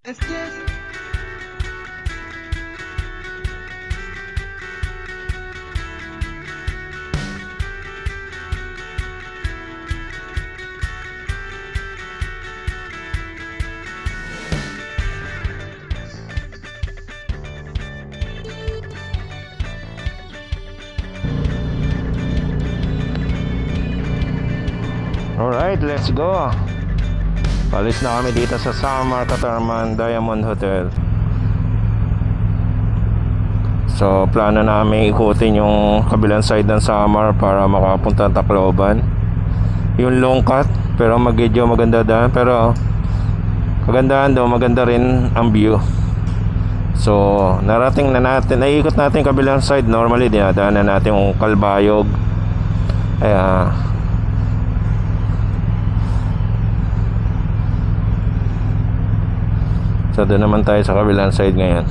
Yes, yes. Alright, let's go. Palis na kami dito sa Samar Catarman Diamond Hotel. So plano namin ikutin yung kabilang side ng Samar para makapunta ng Tacloban. Yung long cut, pero medyo maganda daan. Pero kagandahan daw, maganda rin ang view. So narating na natin, naiikot natin yung kabilang side. Normally dinadaanan natin yung Kalbayog. So doon naman tayo sa kabilang side ngayon.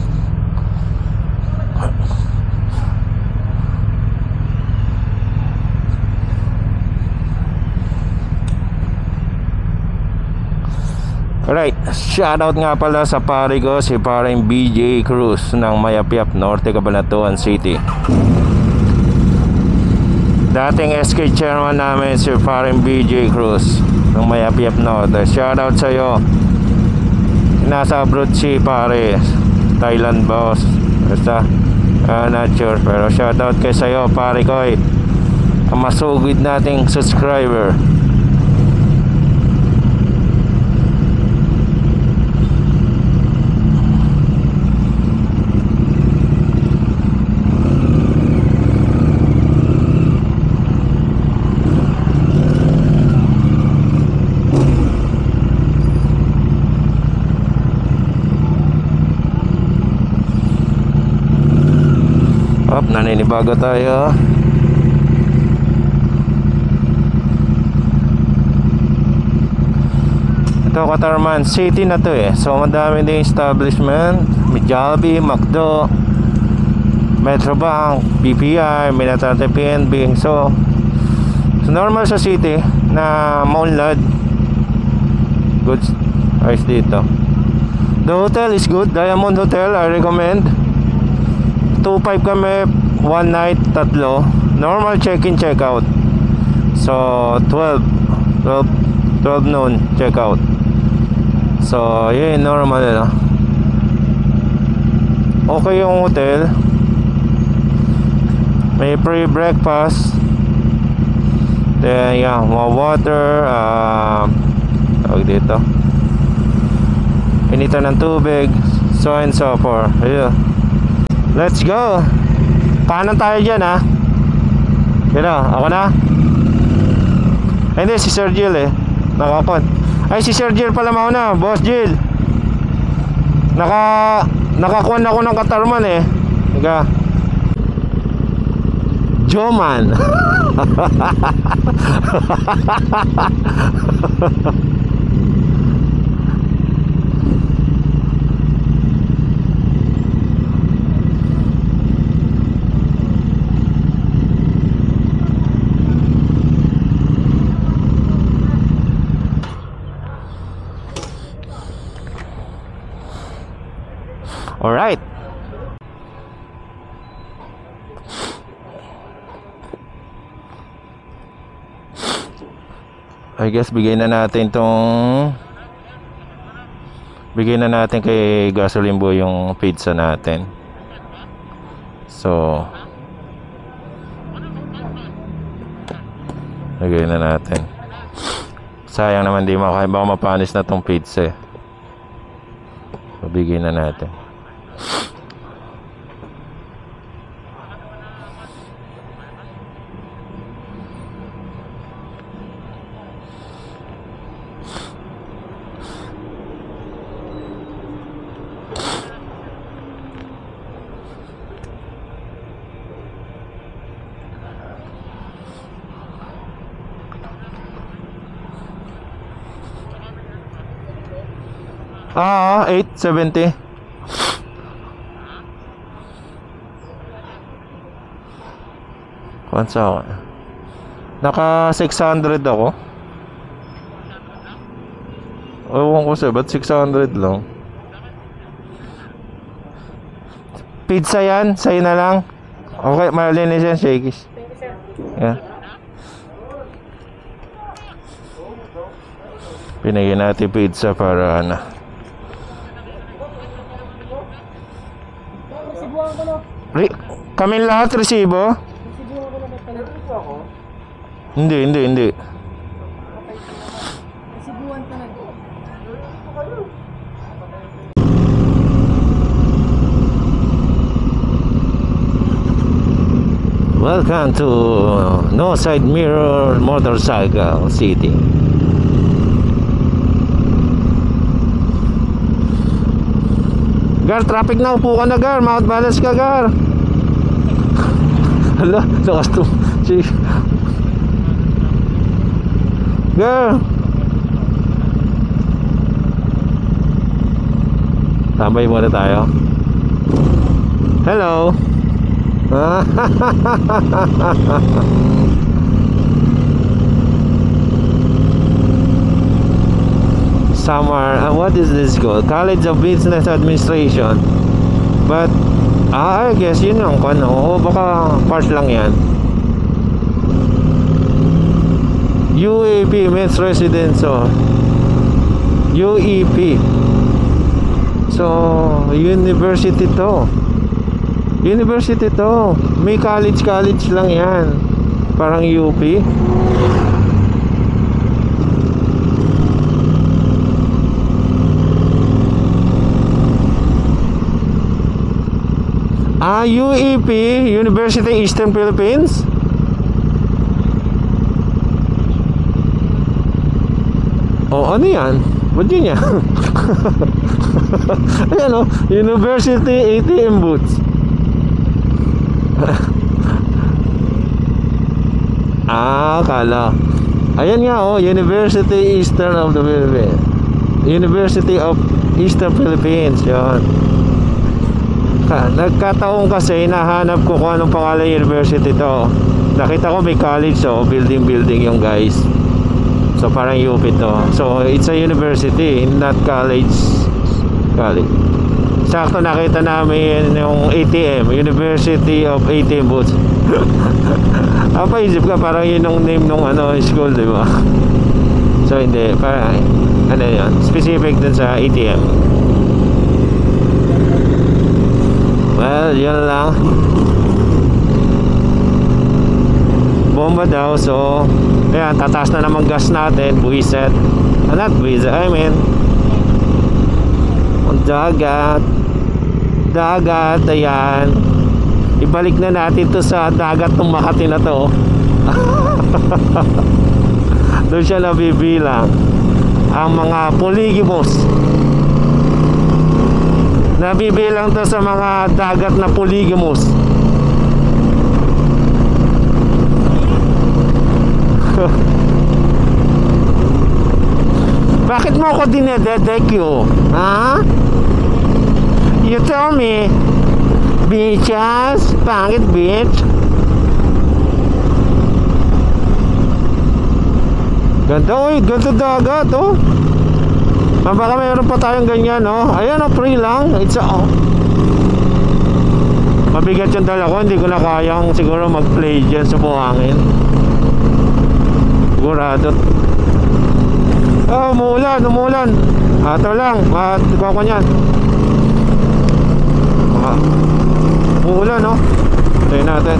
Alright, shoutout nga pala sa pare ko, si pareng BJ Cruz ng Mayapyap, Norte, Cabanatuan City. Dating SK chairman namin si pareng BJ Cruz ng Mayapyap Norte. Shoutout sa iyo. Nasa abroad si pare, Thailand boss. Basta not sure, pero shoutout kay sa'yo pare ko, ang masugid nating subscriber. Naninibago tayo. Ito Catarman City na to So madami din establishment. May Jollibee, McDo, Metrobank, BPI, Minatante PNB. So normal sa city na maunlad. Good price dito. The hotel is good, Diamond Hotel, I recommend. 2.5 kami, one night, tatlo. Normal check-in, check-out. So 12 noon check-out. So yun, normal na. Okay yung hotel. May free breakfast. Then yeah, water, tawag dito, initan ng tubig, so and so forth. Yeah. Let's go. Kanan tayo dyan ha. Kaya ako na. Ay hindi, si Sir Jill nakakon. Ay si Sir Jill pala mauna. Boss Jill, nakakuan ako ng Catarman Higa Joman. Alright. I guess bigay na natin kay Gasoline Boy yung pizza natin. So bigay na natin. Sayang naman di makakain, baka mapanis na tong pizza. So bigay na natin. $8.70. Kwansa ako. Naka 600 ako. Ewan ko sa'yo, ba't 600 lang? Pizza yan, sa'yo na lang. Okay, malinis yan, Shakey's. Yeah. Pinagyan natin pizza para ano. Kami lahat resibo? Hindi. Welcome to No Side Mirror Motorcycle City. Gar, traffic na, upo ka na Gar, mount balance ka Gar. Hala, lakas to. Gar, tambay muna tayo. Hello. Summer, what is this called? College of Business Administration. But I guess yun ang ano, baka part lang yan. UAP means residence, so UEP. So university to. University to. May college lang yan. Parang UP. UEP, University Eastern Philippines. Oh, ano yan? Virginia. Ayan o, University ATM booths. Kala. Ayan nga oh, University Eastern of the Philippines. University of Eastern Philippines. Yan. Nagkataon kasi nahanap ko kung anong pangalan university to. Nakita ko may college, so building yung guys. So parang UP to. So it's a university, not college. Sakto nakita namin yung ATM, University of ATM booths. Paisip ka parang yun yung name nung ano school, di ba? So hindi, parang ano yun, specific dun sa ATM. Well, yun lang. Bomba daw, so ayan, tataas na naman gas natin. Buwiset. Not buwiset, I mean dagat, ayan. Ibalik na natin to sa dagat ng Makati na to. Doon siya nabibilang ang mga polygamous. Nabibilang to sa mga dagat na polygamous. Bakit mo ako dinededekyo? Ha? You tell me. Beaches? Pangit beach? Ganda, uy, ganda dagat, oh. Baka mayroon pa tayong ganyan, oh. Ayan, oh, free lang. It's mabigat yung dala ko, hindi ko na kayang siguro mag-play dyan sa buhangin. Sigurado. Oh, umuulan. Ito lang, ikaw ko nyan. Umuulan, no? Tayo natin.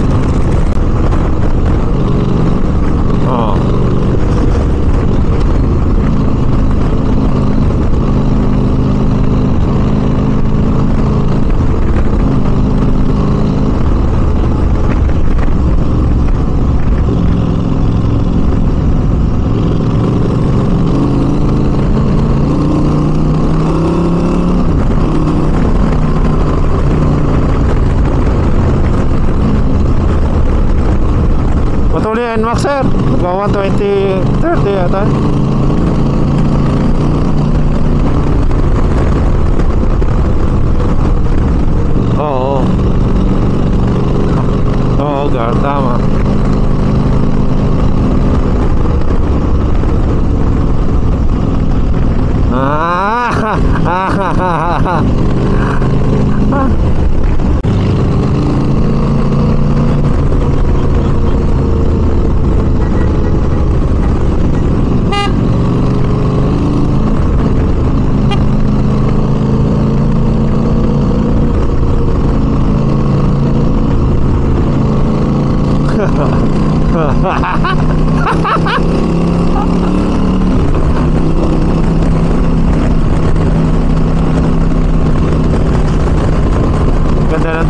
Oh. NMAX sir, 120, 30 yata. Oo. Oo, Gar, tama.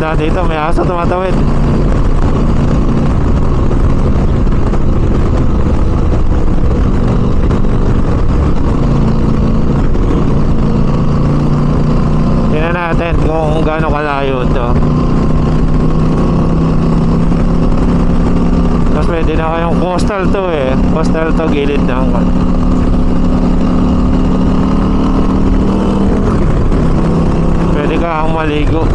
Wala dito, may aso tumatawid. Tingnan natin kung gaano kalayo ito. Tapos pwede na kayong coastal to eh. Coastal to, gilid na ang pwede ka ang maligo.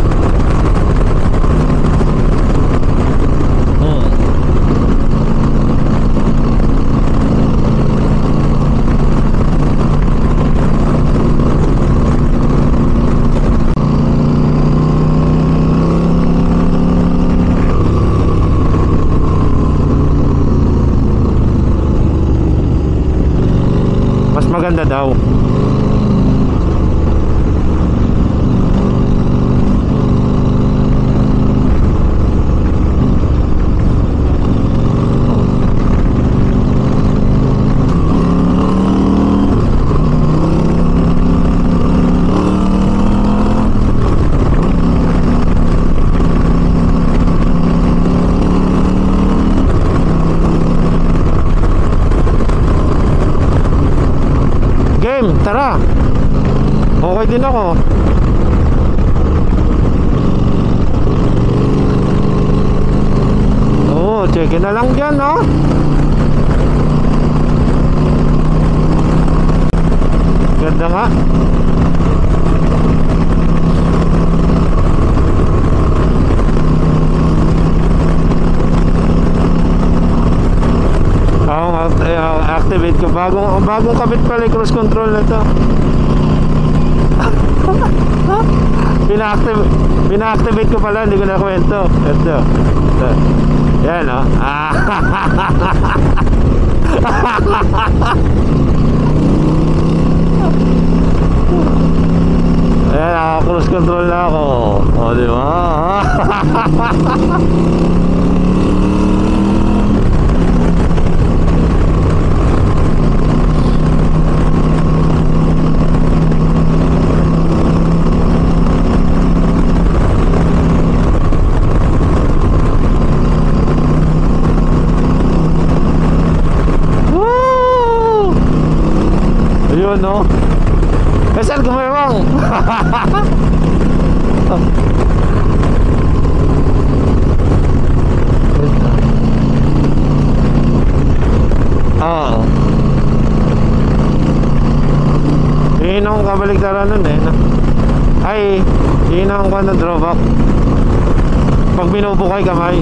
Mas maganda daw. Tara. Okay din ako. Oh, check na lang dyan, no? Ganda nga. Activate ko. Bagong kabit pala yung cruise control na to. Pina-activate ko pala, hindi ko na kwento. Ito. Yan, no? Ayan, cruise control na ako. O, di ba? Ayun, no? Saan gumewang? Oo. Yun ang kabaligtaran nun eh. Ay, yun ang kung drawback. Pag binubukay kamay.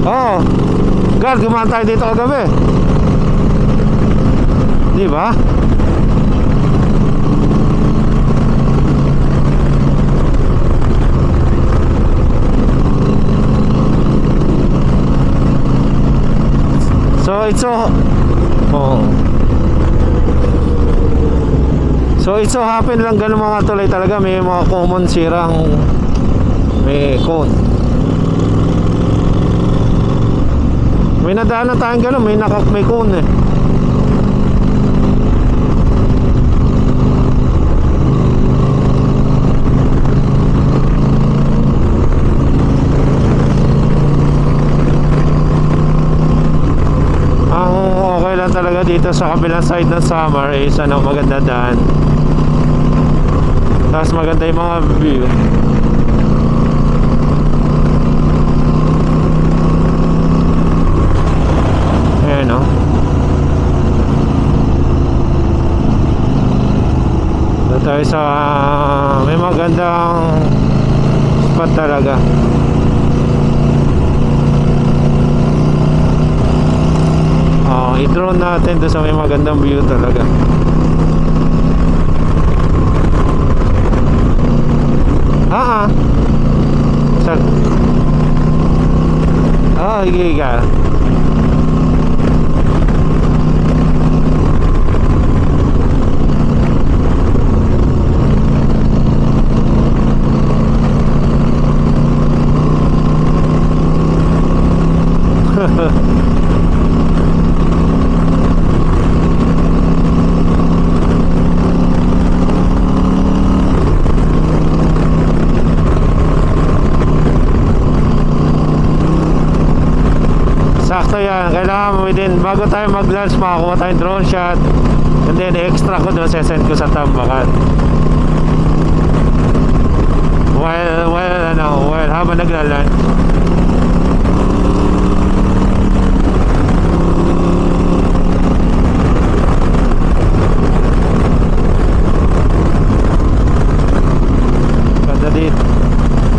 Oh, God, gumaan tayo dito kagabi. Di ba? So it's so So happen lang ganun mga tulay talaga. May mga common sirang may cone. May nadaanan tayong gano'n, may cone eh. Ang okay lang talaga dito sa kabilang side ng Samar is maganda daan. Tapos maganda yung mga view. No? So tayo sa may magandang spot talaga. I-drone natin doon sa may magandang view talaga. Higa. kailangan within, bago tayo mag-lunch, makakuha tayong drone shot. And then extra ko doon, sesend ko sa Tambakan. While habang nagla-lunch. Ganda dito.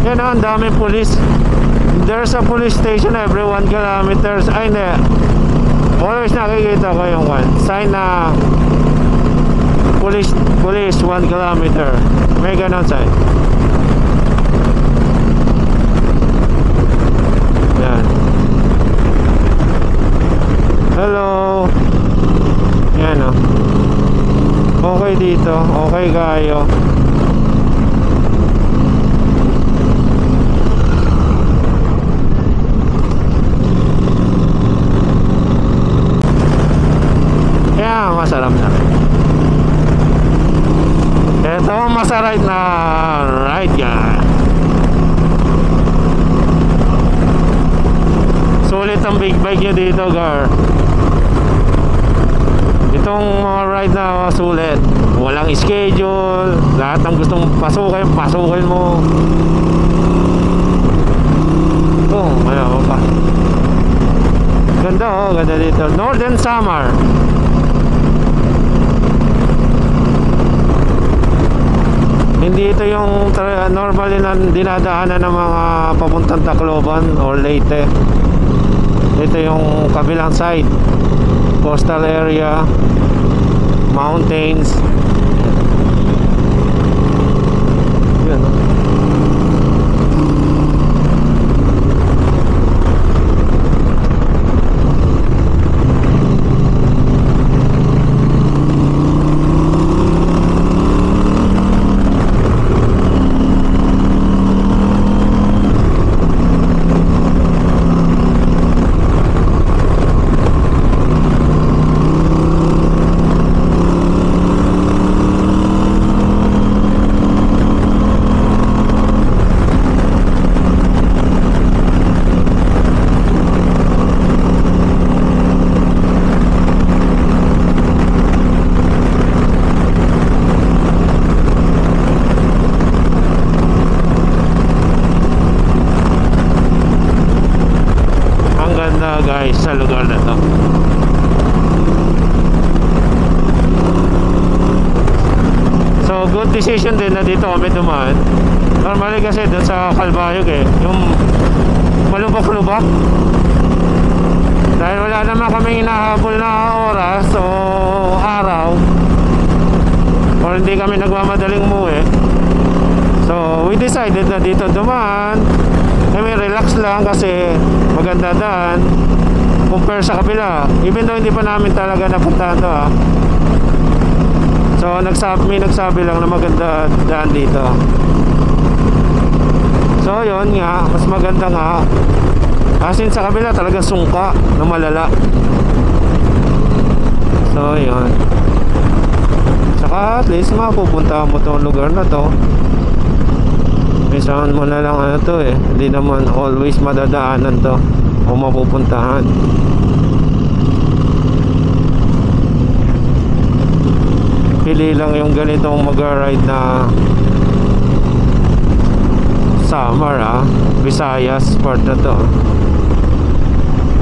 Yan o, ang daming police. There's a police station every 1 kilometers. Ay, hindi. Always nakikita ko yung sign na police 1 kilometer. May ganon sign. Yan. Hello. Yan o. Okay dito. Okay kayo. Masarap na rin. Ito ang masarap na ride yan. Sulit ang big bike nyo dito, Gar. Itong mga ride na sulit. Walang schedule. Lahat ng gustong pasukin mo. Ayaw pa. Ganda ganda dito. Northern Samar. Hindi ito yung normally na dinadaanan ng mga papuntang Tacloban or Leyte. Ito yung kabilang side, coastal area, mountains. Yan. Guys, sa lugar na to. So good decision din na dito kami dumaan. Normally kasi doon sa Calbayog yung malubak-lubak. Dahil wala naman kaming hinahabol na oras o araw, or hindi kami nagmamadaling umuwi. So we decided na dito dumaan. Kami relax lang kasi maganda daan compare sa kabila, even though hindi pa namin talaga napuntahan to So may nagsabi lang na maganda daan dito. So yun nga, mas maganda nga. Asin sa kabila talaga sungka na malala. So yun. Saka at least mapupunta mo tong lugar na to. Minsan mo na lang hindi naman always madadaanan to o mapupuntahan. Pili lang yung ganitong mag-ride na Samar Visayas part na to.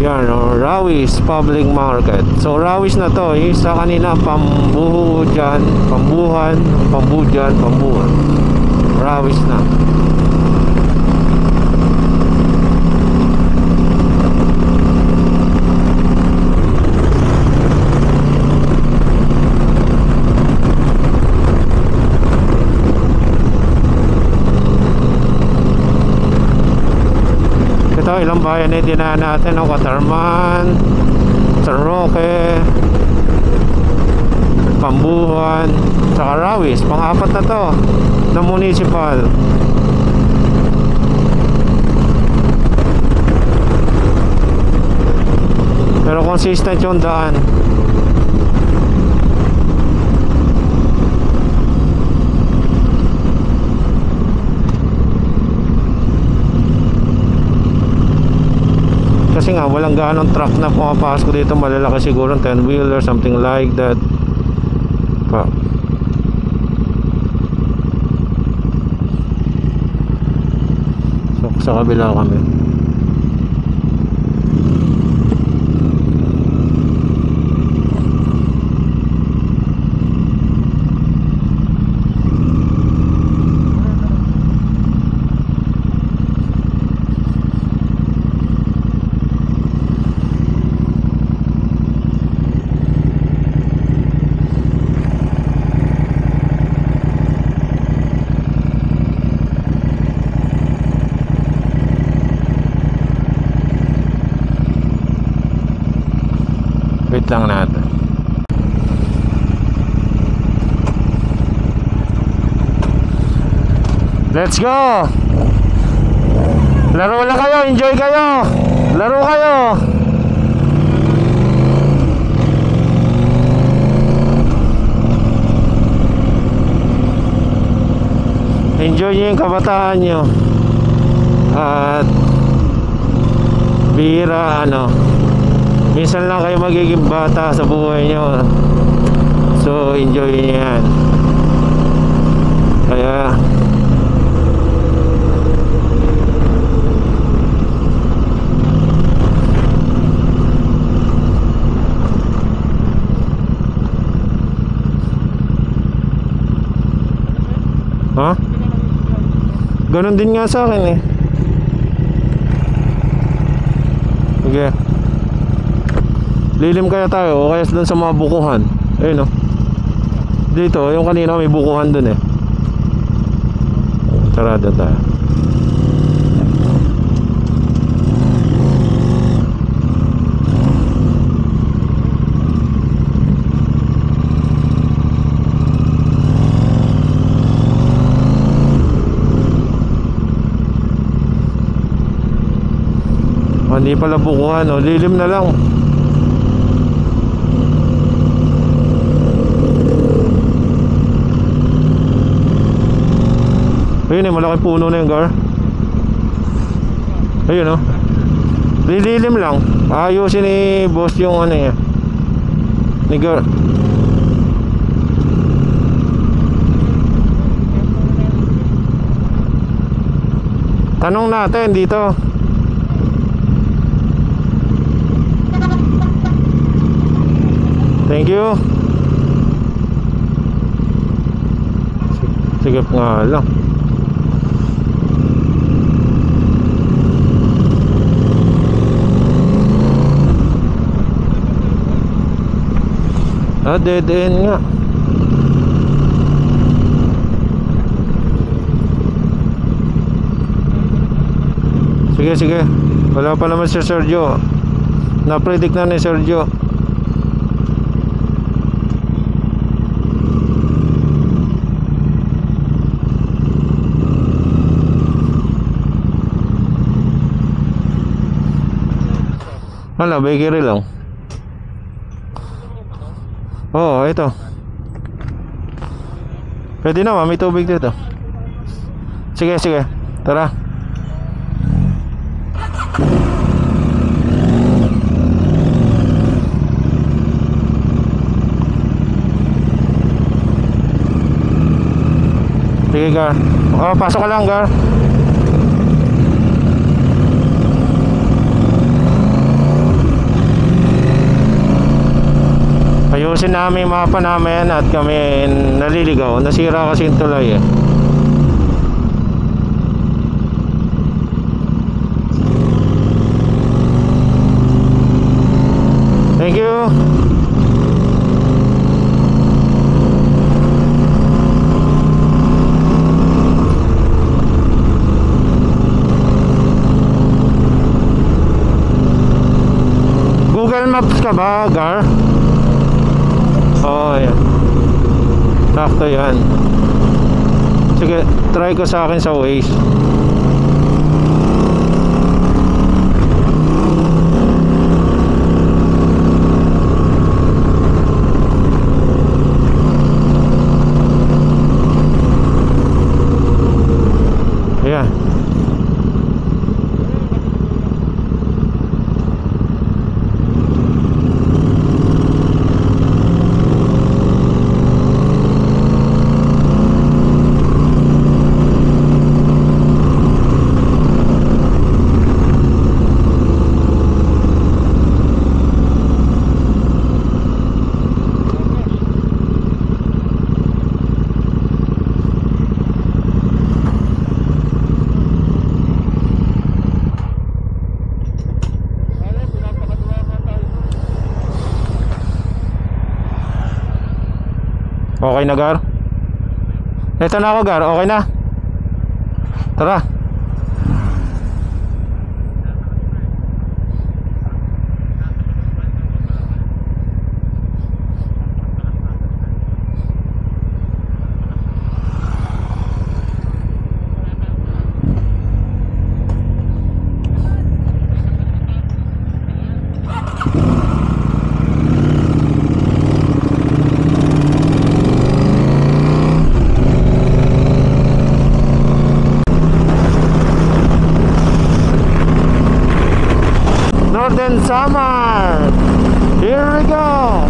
Yan Rawis Public Market. So Rawis na to sa kanina Pambuhan Rawis na. Ito ilang bayan dinaan natin Katarman, San Roque, Pambuhan, saka Rawis. Pang-apat na to na municipal. Pero consistent yung daan. Kasi nga walang ganong truck na pumapasok dito. Malalaki siguro 10 wheeler, something like that pa. So sa kabila kami. Wait lang natin. Let's go. Laro lang kayo, enjoy kayo. Laro kayo. Enjoy nyo yung kabataan nyo. At bihira minsan lang kayo magiging bata sa buhay nyo. So enjoy nyo yan. Kaya ha? Ganon din nga sa akin eh. Okay. Lilim kaya tayo o kaya doon sa mga bukuhan. Ayun o. Dito, yung kanina may bukuhan doon eh. Sarado tayo. Hindi pala bukuhan o. Lilim na lang. Ayun eh, malaking puno na yung gar. Ayun o. Lilim lang. Ayusin ni boss yung niya ni gar. Tanong natin dito. Thank you. Sigap nga lang. Dead end nga. Sige, sige. Wala pa naman si Sergio. Na-predict na ni Sergio. Hala, bakery lang. Oo, ito. Pwede naman, may tubig dito. Sige, sige. Tara. Sige, Gar. Oh, pasok ka lang, Gar. Ayusin namin yung mapa namin at kami naliligaw. Nasira kasi yung tulay eh. Thank you. Google Maps ka ba, Gar? Oh, yan. Sakto yan. Sige, try ko sa akin sa Waze. Ayan. Okay na, Gar? Ito na ako, Gar. Okay na? Tara. Northern Samar. Here we go.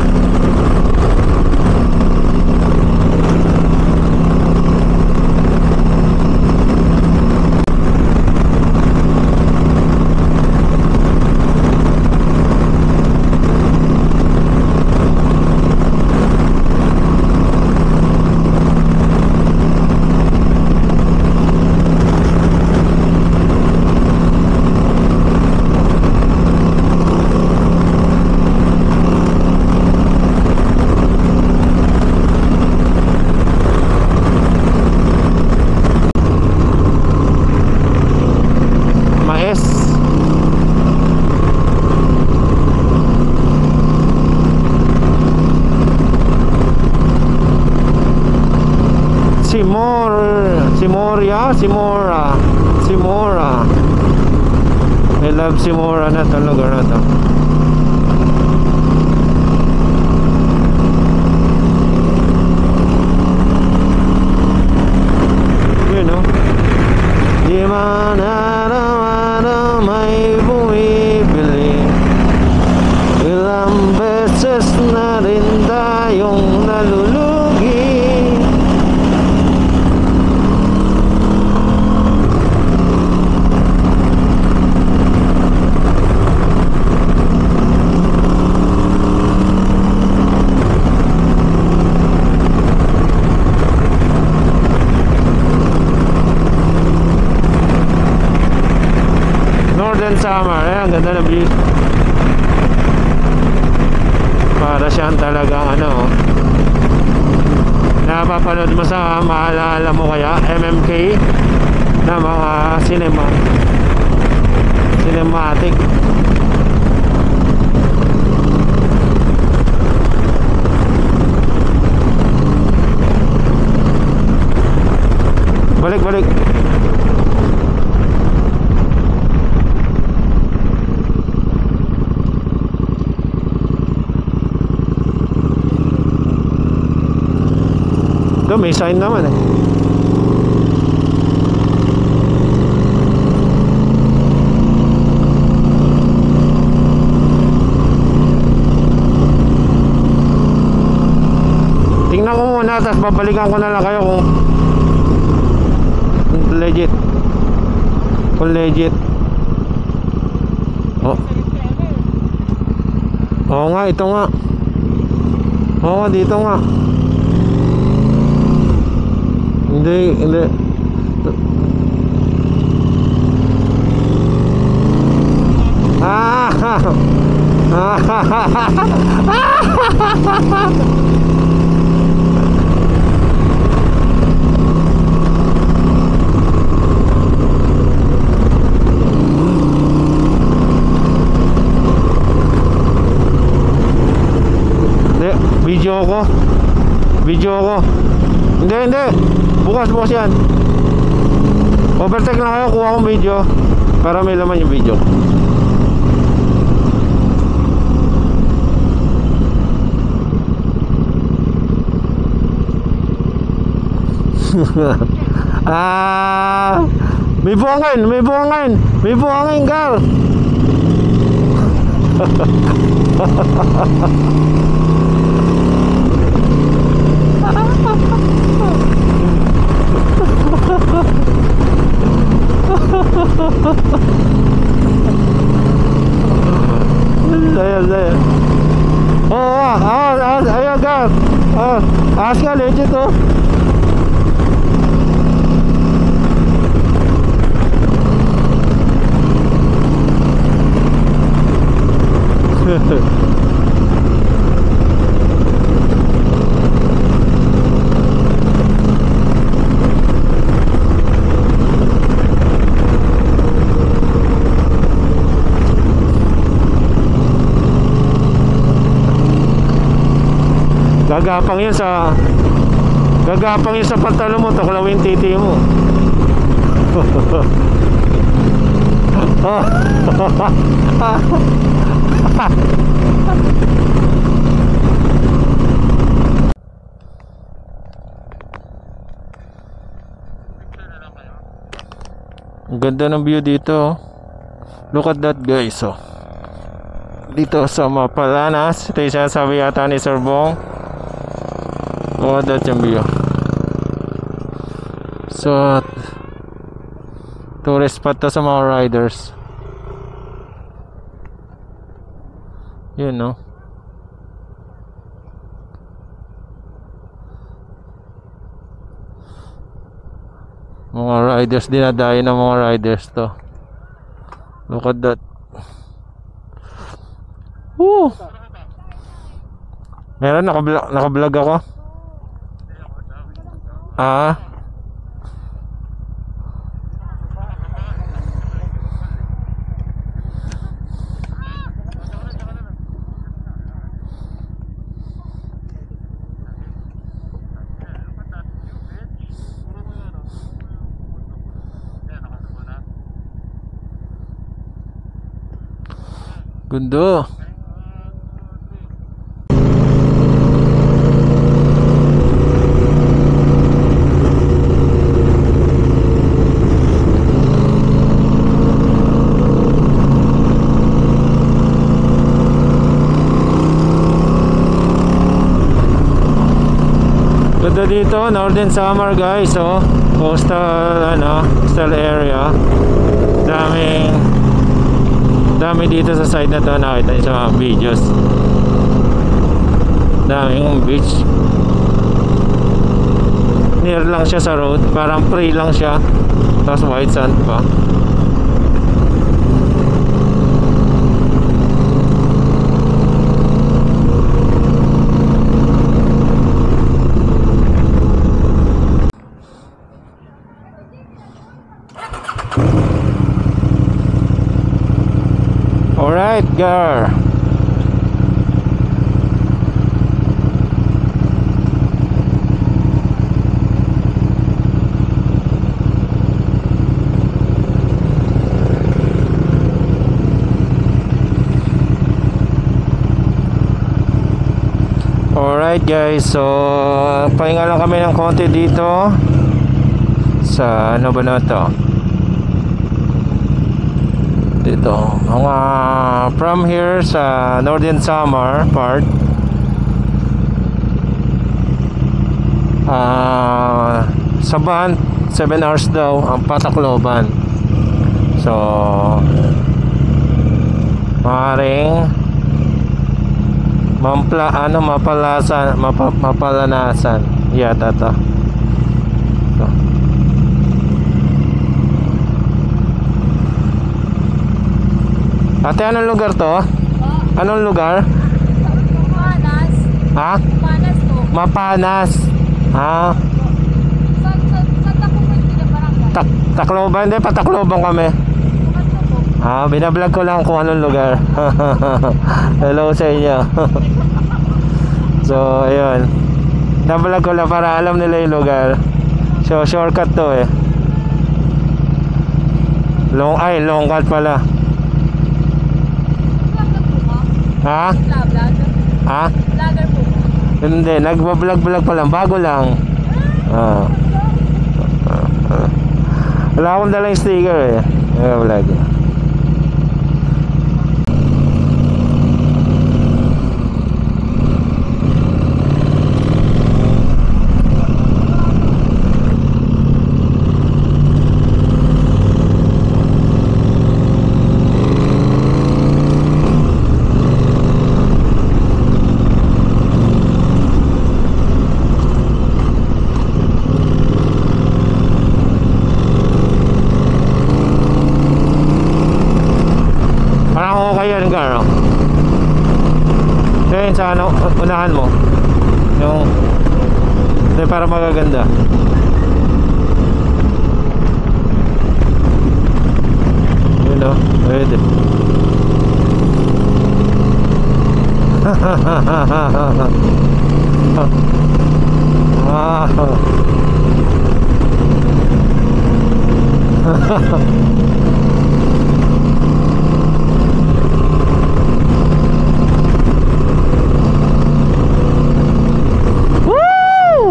Simora. I love Simora na itong lugar na to. Yun, no? Di man araw-araw may bumibili, ilang beses na rin tayong nalulugi. Northern Samar, ang ganda ng view. Para siyang talagang ano, napapanood mo sa maalala mo kaya MMK na mga cinematic. Balik. Ito, may sign naman eh. Tingnan ko muna, tapos babalikan ko na lang kayo kung legit. Kung legit. Oh. Oo nga, ito nga. Oo, dito nga. Hindi. Video ko. Hindi. Bukas yan. Overtake na kayo, kuha akong video para may laman yung video. May buhangin, Gar. Saya. Ayo, Gar. Aska legit oh. Gagapang yun sa pantalon mo, tuklawin titi mo. Ang ganda ng view dito, oh. Look at that, guys, oh. Dito sa Mapalanas, ito yung sinasabi yata ni Sir Bong. Look at that yung view. So tourist spot to sa mga riders. Yun, no? Mga riders, dinadayo ng mga riders to. Look at that. Woo! Meron, naka-vlog ako. Ganda. Ganda dito, Northern Samar, guys, oh. Coastal area. Dami dito sa side na to, nakita niyo sa mga videos. Daming beach. Near lang siya sa road, parang free lang siya. Tapos white sand pa. Alright, girl. Alright, guys, so pahinga lang kami ng konti dito sa ano ba na to? Dito, mga from here sa Northern Samar part, Saban 7 hours daw ang Patacloban. So maaaring mapalanasan yata to. So, ate, anong lugar to? Anong lugar? Mapanas. Ha? Mapanas to. Mapanas. Ha? Sa Takuban kita barangay. Tacloban, hindi, Patacloban kami. Binablog ko lang kung anong lugar. Hello sa inyo. So, ayun. Nablog ko lang para alam nila yung lugar. So, shortcut to eh. Long cut pala. Ha? Vlog. Ha? Vlogger po. Hindi, nagbablog pa lang, bago lang. Wala akong dalang sticker eh. Vlog. Ayun sa ano, unahan mo yung para magaganda. Yun o, pwede. Wow. Woo!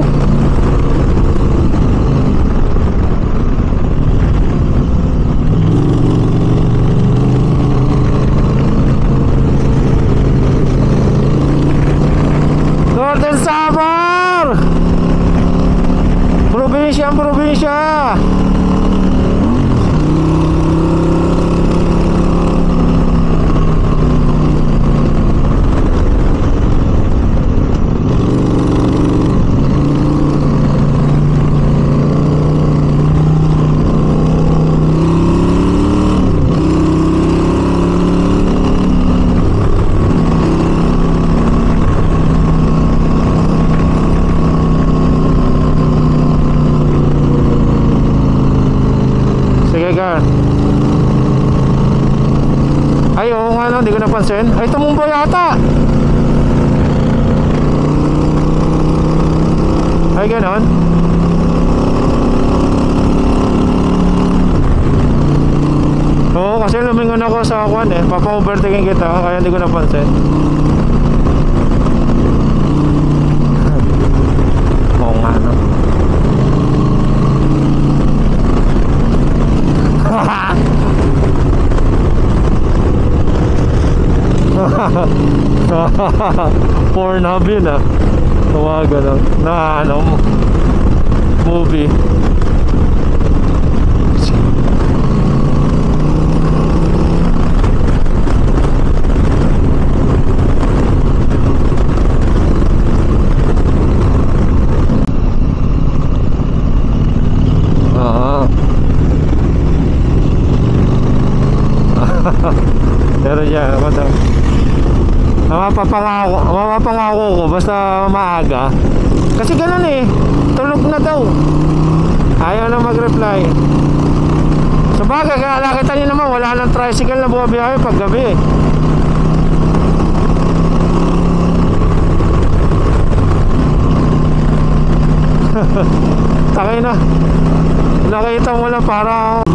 Northern Samar! Probinsya ang probinsya! Sige ka. Ay, oo nga, no, hindi ko napansin. Ay, tumumba yata. Ay, ganon. Oo, kasi lumingon ako sa kwan eh. Papa-overtaking kita, kaya hindi ko napansin. Oo nga, no. Pornhub yun ah. Tawagan lang na ano, movie. Pero yan, mapapangako ko basta maaga. Kasi ganun eh, tulog na daw. Ayaw na mag-reply. Sa bagay, nakita niyo naman wala nang tricycle na bumabiyahe pag gabi. Takay na. Nakita mo lang parang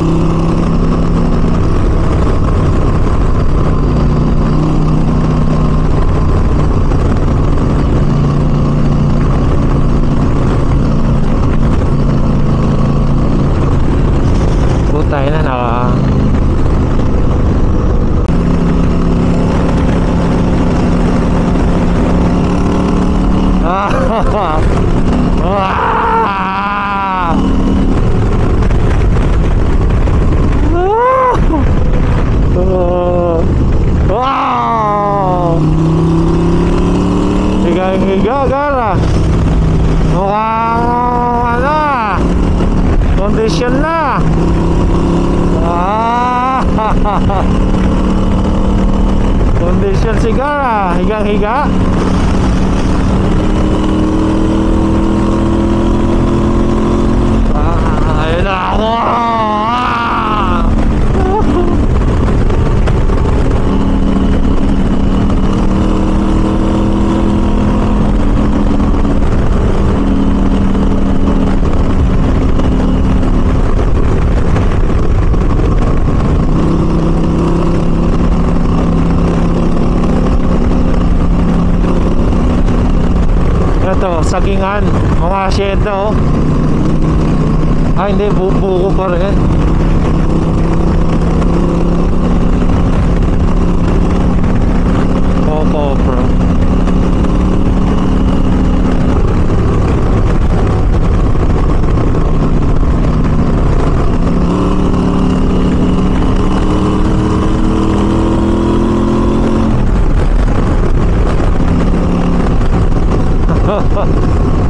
tayo na higa gara mukhang ano kondisyon na. Kondisyon sigara, higang-higa. Ayun na ako. Ito, sagingan, mga asyenda oh. Hindi, buko pa rin. Opo, bro.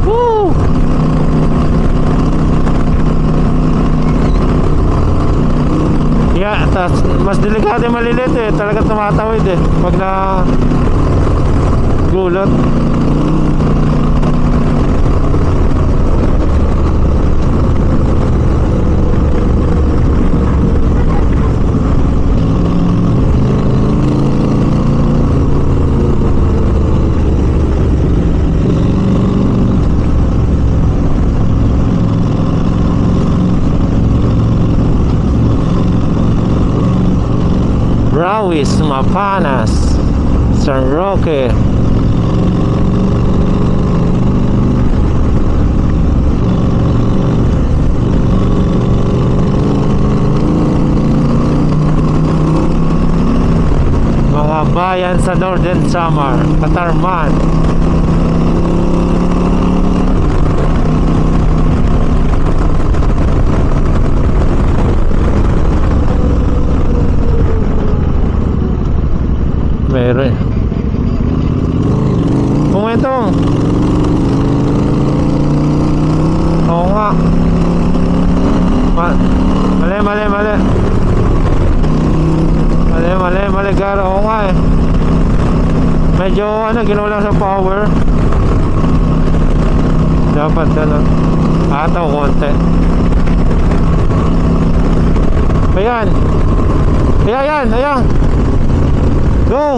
Woo! Yeah, mas delikado yung malilit eh. Talaga tumatawid eh pag na gulot. Rawis, Mapanas, San Roque. Mga bayan sa Northern Samar, Katarman. Meron. Kung ito. Oo nga. Mali. Mali, gara. Oo nga eh. Medyo ginulang sa power. Dapat ataw konti. Ayan. Go!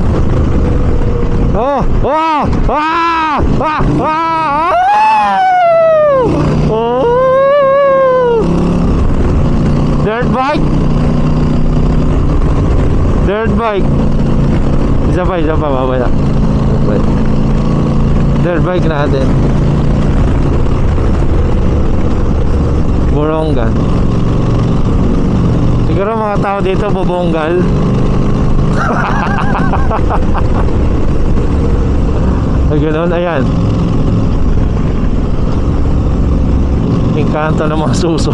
Oh! Wow! Ah! Ah! Ah! Oh! Dirt bike! Isa pa, babaya. Dirt bike natin. Borongan. Siguro mga tao dito bubonggal. Ay, ganoon, ayan. Engkanto ng mga suso.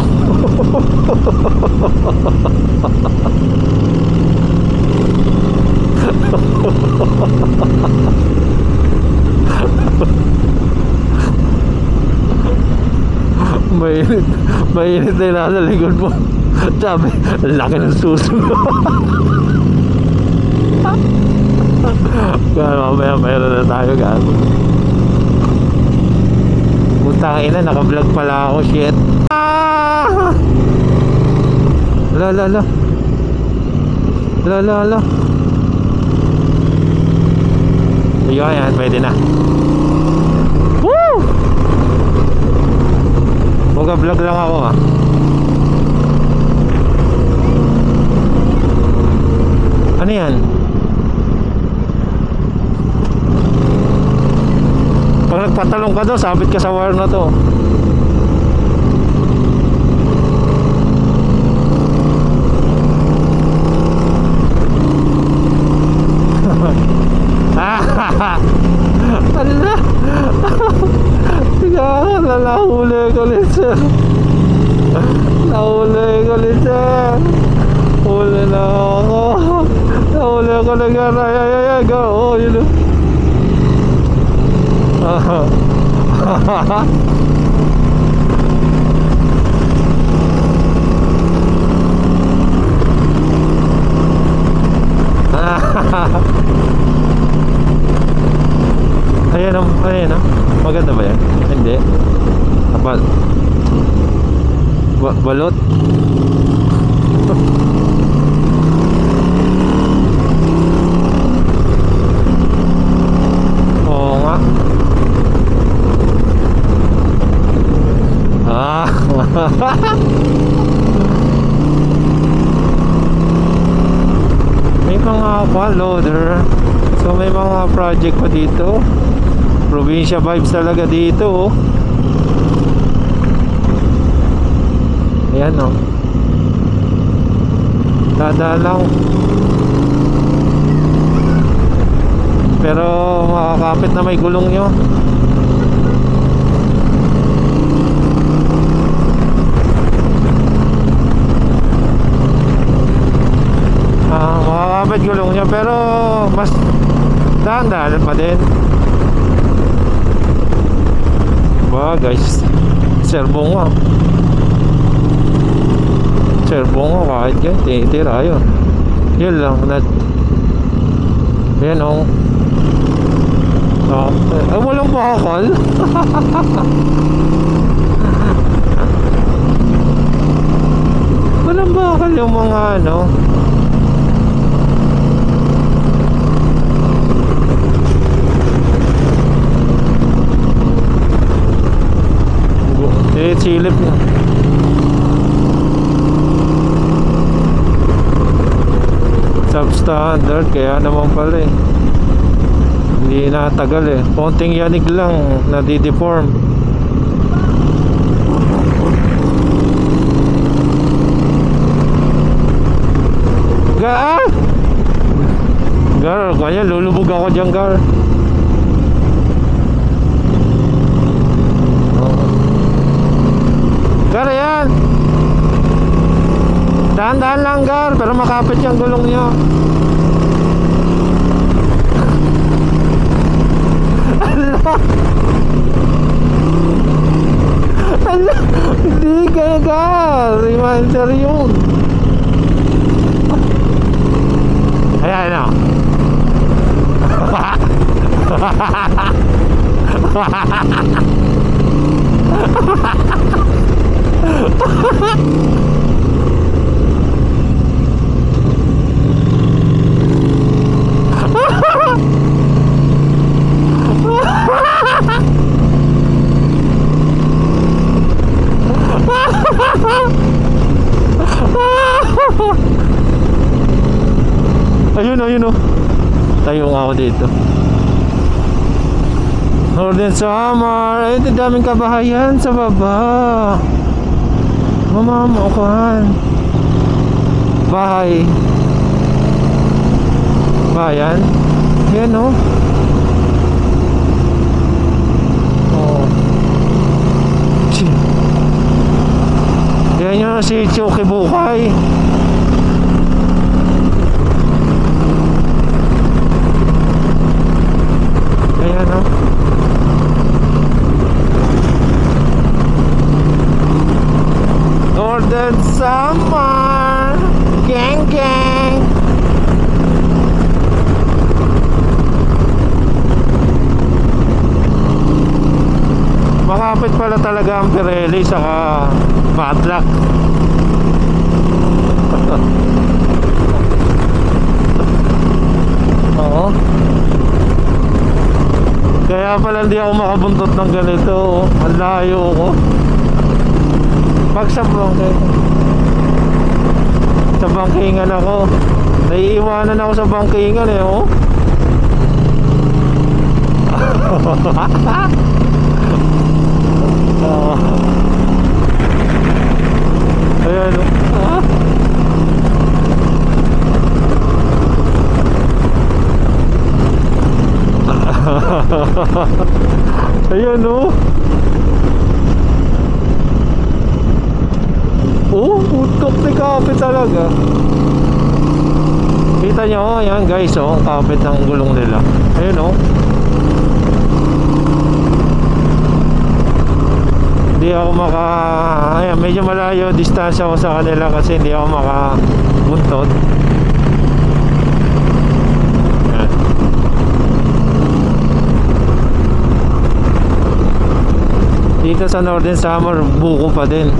Mainit na yung nasa likod mo. Sabi, laki ng suso. Gano'n, mamaya mayroon na tayo, gano'n. Putang ina, naka-vlog pala ako, shit. Ah! La. Ayun, pwede na. Woo! Mag-vlog lang ako, ah. Ano yan? Pag nagpatalong ka daw, sabit ka sa wire na to. Ala. Nahuli ko ulit, sir. Huli na ako. Nahuli ko na gana. Ay, go. Oh, yun. Ayan. Maganda ba yan? Hindi. Balot. Oo nga. May mga loader. So may mga project pa dito. Probinsya vibes talaga dito, oh. Ayan, oh. Dadalaw. Pero makakapit na may gulong nyo. Makakapit gulong nyo, pero mas dahan-dahan pa din. Ba guys, servo nga kahit yan, tinitira yun. Yun lang, yan o. Ay, walang bakal. Walang bakal yung mga ano. Silip niya. substandard, kaya naman pala eh. Hindi natagal eh. Konting yanig lang, nadideform. Gar! Gar, kaya lulubog ako dyan, Gar. Gar, yan! Dahan-dahan lang, Gar, pero makapit yung gulong nyo. Ala, hindi kaya, Gar. Reminder yun. Ayan na. Ayun, ayun oh. Tayo nga ako dito. Northern Samar. Ayun, daming kabahayan sa baba. Mamamukan. Bahay. Bayan. Yan oh. Oh. Yan yung si Chucky Bukay. Ayan o. Northern Samar. Gang gang. Makapit pala talaga ang Pirelli saka Matlack. Oo. Kaya pala hindi ako makabuntot ng ganito. Ang layo ko. Pag sa bangkingan ako, naiiwanan ako sa bangkingan eh oh. Ayan oh. Ayan oh. Oh, utok ni kapit talaga. Kita nyo, ayan guys oh, kapit ng gulong nila. Ayan oh. Hindi ako ayan, medyo malayo distansya ko sa kanila kasi hindi ako makabuntot. Dito sa Northern Samar, buko pa din.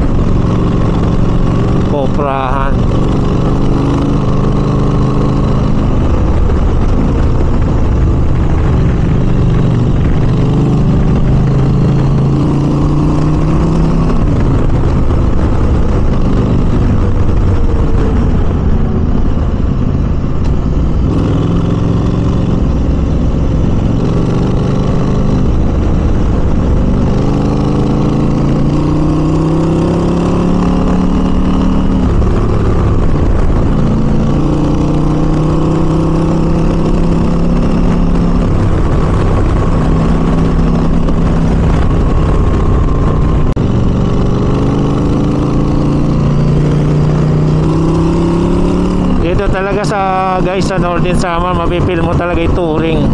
Koprahan. Talaga sa guys sa Northern Samar, mapipil mo talaga yung touring.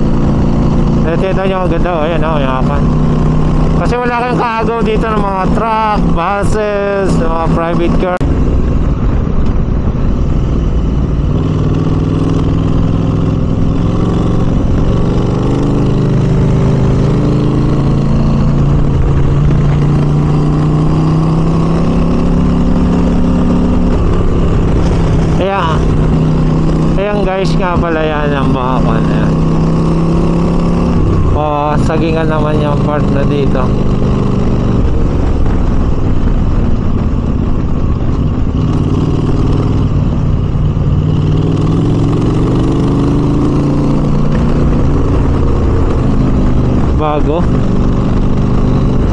Ito nyo, ang ganda oh. Ayan oh, yakan. Kasi wala kayong kaagaw dito ng mga truck, buses, mga private car. Ayan guys nga pala yan ang mga kanya. O sagingan naman yung part na dito.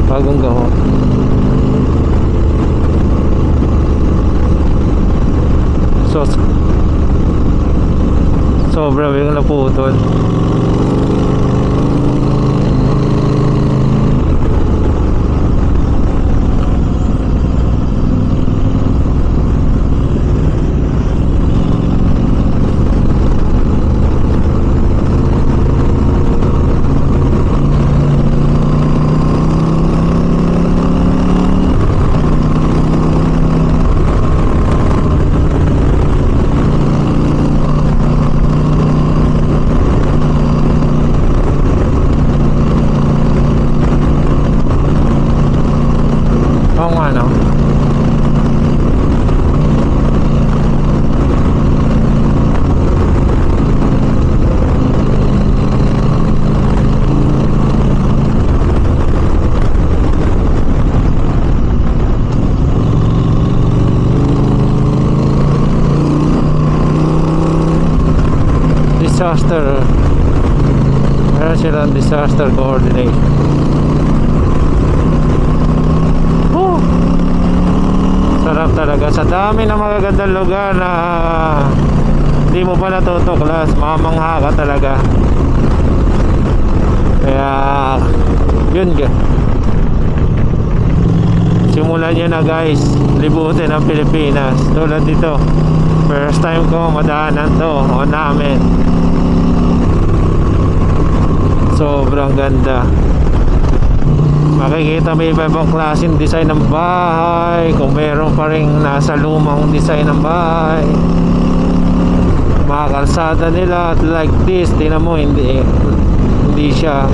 bagong gawa. So sobra yung naputol. Oo nga, no? Disaster. Meron silang disaster coordination. Sarap talaga. Sa dami ng magagandang lugar na hindi mo pa natutuklas, mamangha ka talaga. Kaya yun, simulan nyo na guys, libutin ang Pilipinas. Tulad dito, first time ko madaanan to o namin. Sobrang ganda. Makikita may iba-ibang klaseng design ng bahay, kung meron pa rin nasa lumang design ng bahay, mga kalsada nila like this. Tingnan mo, hindi siya,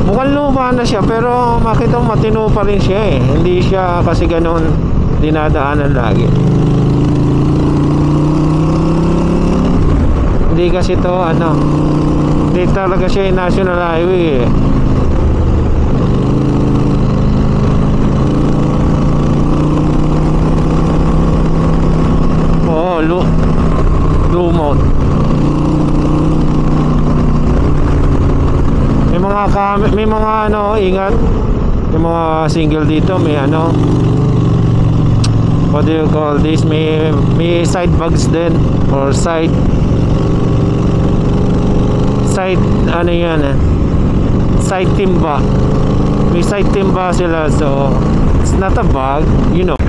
mukhang luma na siya, pero makita mo matino pa rin siya eh. Hindi siya kasi ganun dinadaanan lagi. Hindi kasi to hindi talaga siya yung national highway eh. Lumot. May mga ingat. Yung mga single dito, may what do you call this? May side bags din, or side side timba. May side timba sila, so it's not a bag, you know.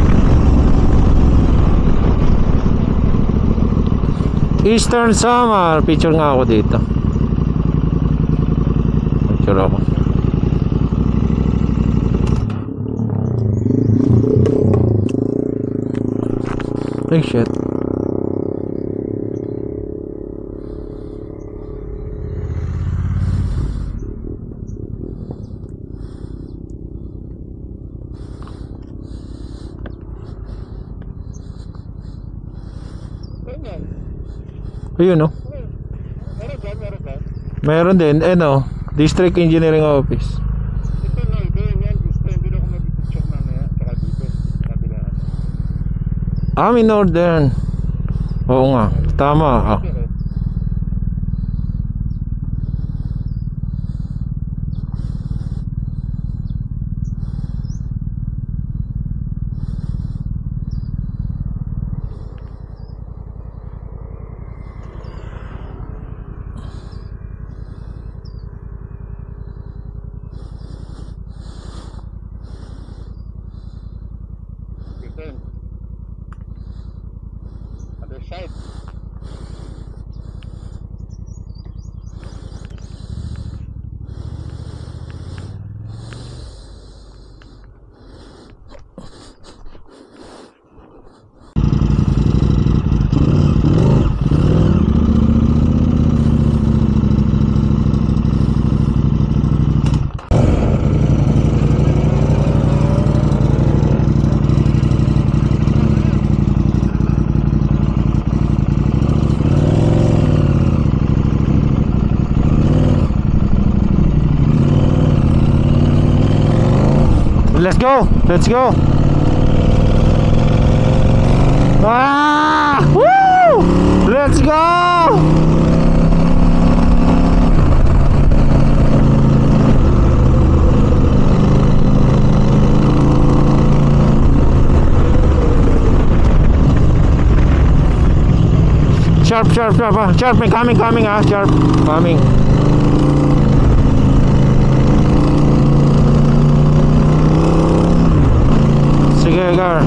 Eastern Samar. Picture nga ako dito. Picture ako. Ay shit. Ayun, no? Meron din, District Engineering Office. Ito yan. Gusto hindi ako mag-picture mamaya. Tsaka dito, kabilaan. May Northern. Oo nga, tama. Other side. Let's go. Let's go. Woo! Let's go. Sharp, sharp, sharp, ah. Sharp, may coming, ah. Sharp, coming. Sige, Gar.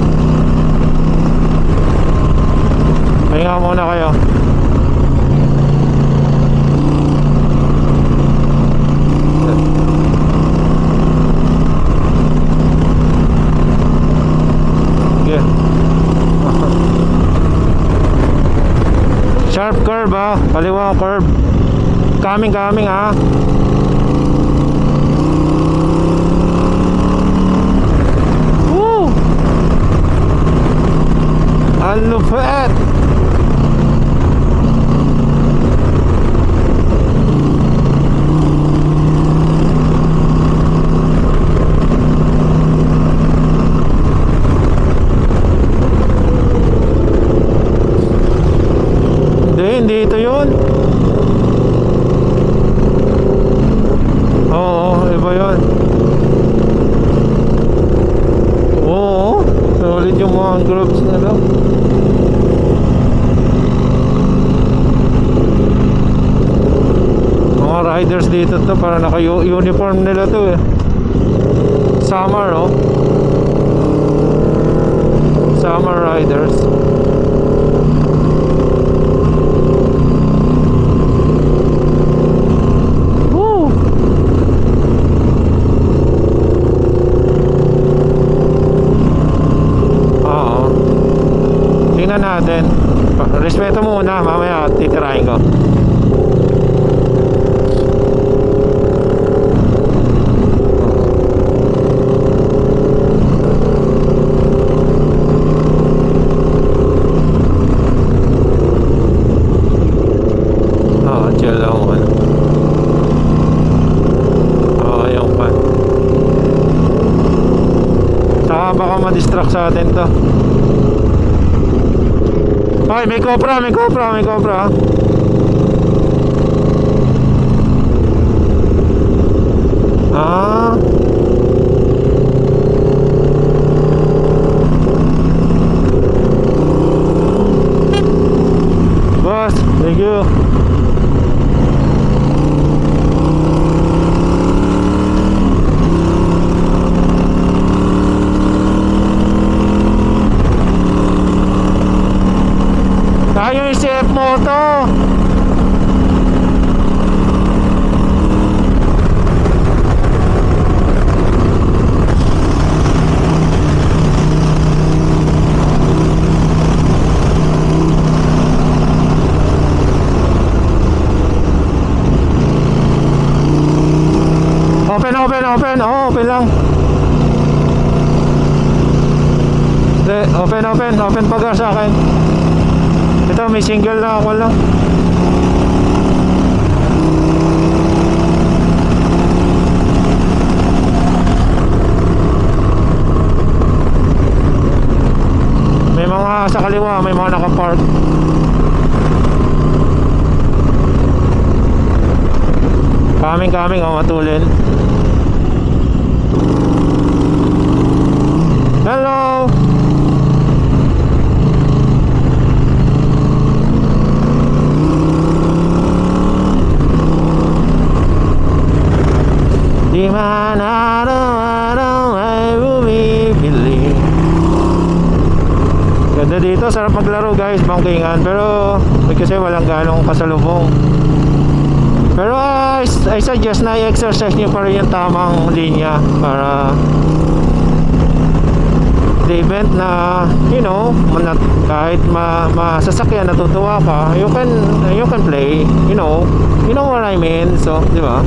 Pahinga muna kayo. Sige. Sharp curve, ah. Kaliwa curve. Coming, ah. Woo! Ang lupet! Hindi ito yun. Oo, iba yun. Oo, solid yung mga groups na lang. Mga riders dito to, para naka-uniform nila to eh. Summer, oh. Summer riders. Tingnan natin. Respeto muna, mamaya titirahin ko. Chill lang muna. Yung pan. Saka baka ma-distract sa atin to. Ay, may cobra. Ah. Boss, thank you. Tayo yung CF Moto. Open. Oh, open lang. Open pag sa akin. Ito, may single na ako lang. May mga sa kaliwa, may mga nakapark. Coming, oh, matulin. Hello. Di mana I will believe. Ganda dito, sarap maglaro guys, bangkingan. Pero kasi walang ganong kasalubong. Pero I suggest na i-exercise nyo pa rin yung tamang linya para the event na, you know, kahit masasakyan, natutuwa ka, you can play, you know what I mean. So, di ba?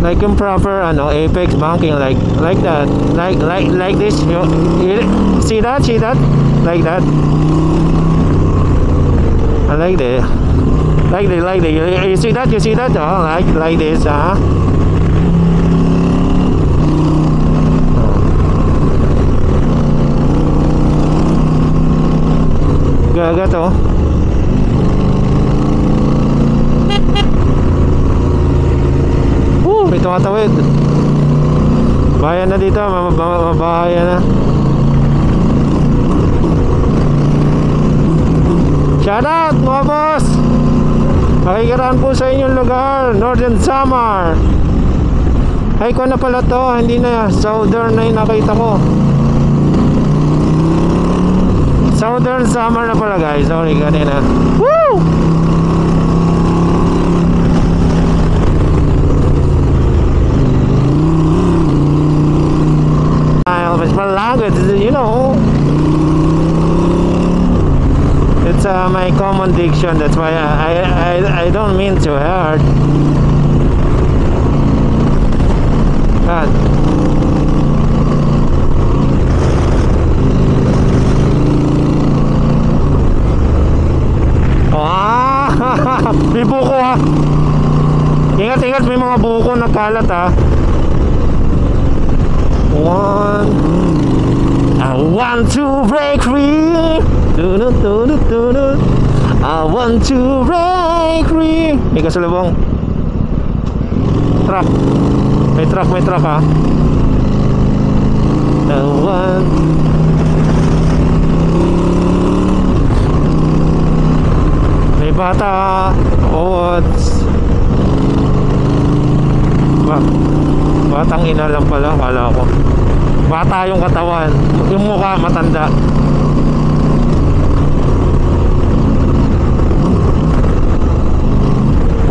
Like yung proper apex banking, like that, like this. You see that like that. I like that. You see that? Oh, like this, huh? Gaga to. May tumatawid. Bayan na dito, mabahayan na. Shout out mga boss! Makikiraan po sa inyong lugar, Northern Samar. Ay ko na pala to, hindi na Southern na yung nakita ko. Southern Samar na pala guys, sorry kanina. Woo! It's my language, you know. It's my common diction. That's why I don't mean to hurt. God. May buko ha. Ingat, ingat, may mga buko na kalat ha. I want to break free. I want to break free. May kasalubong. Truck. May truck ha. I want. May bata. Oh, batang ina lang pala, kala ko. Bata yung katawan, yung mukha matanda.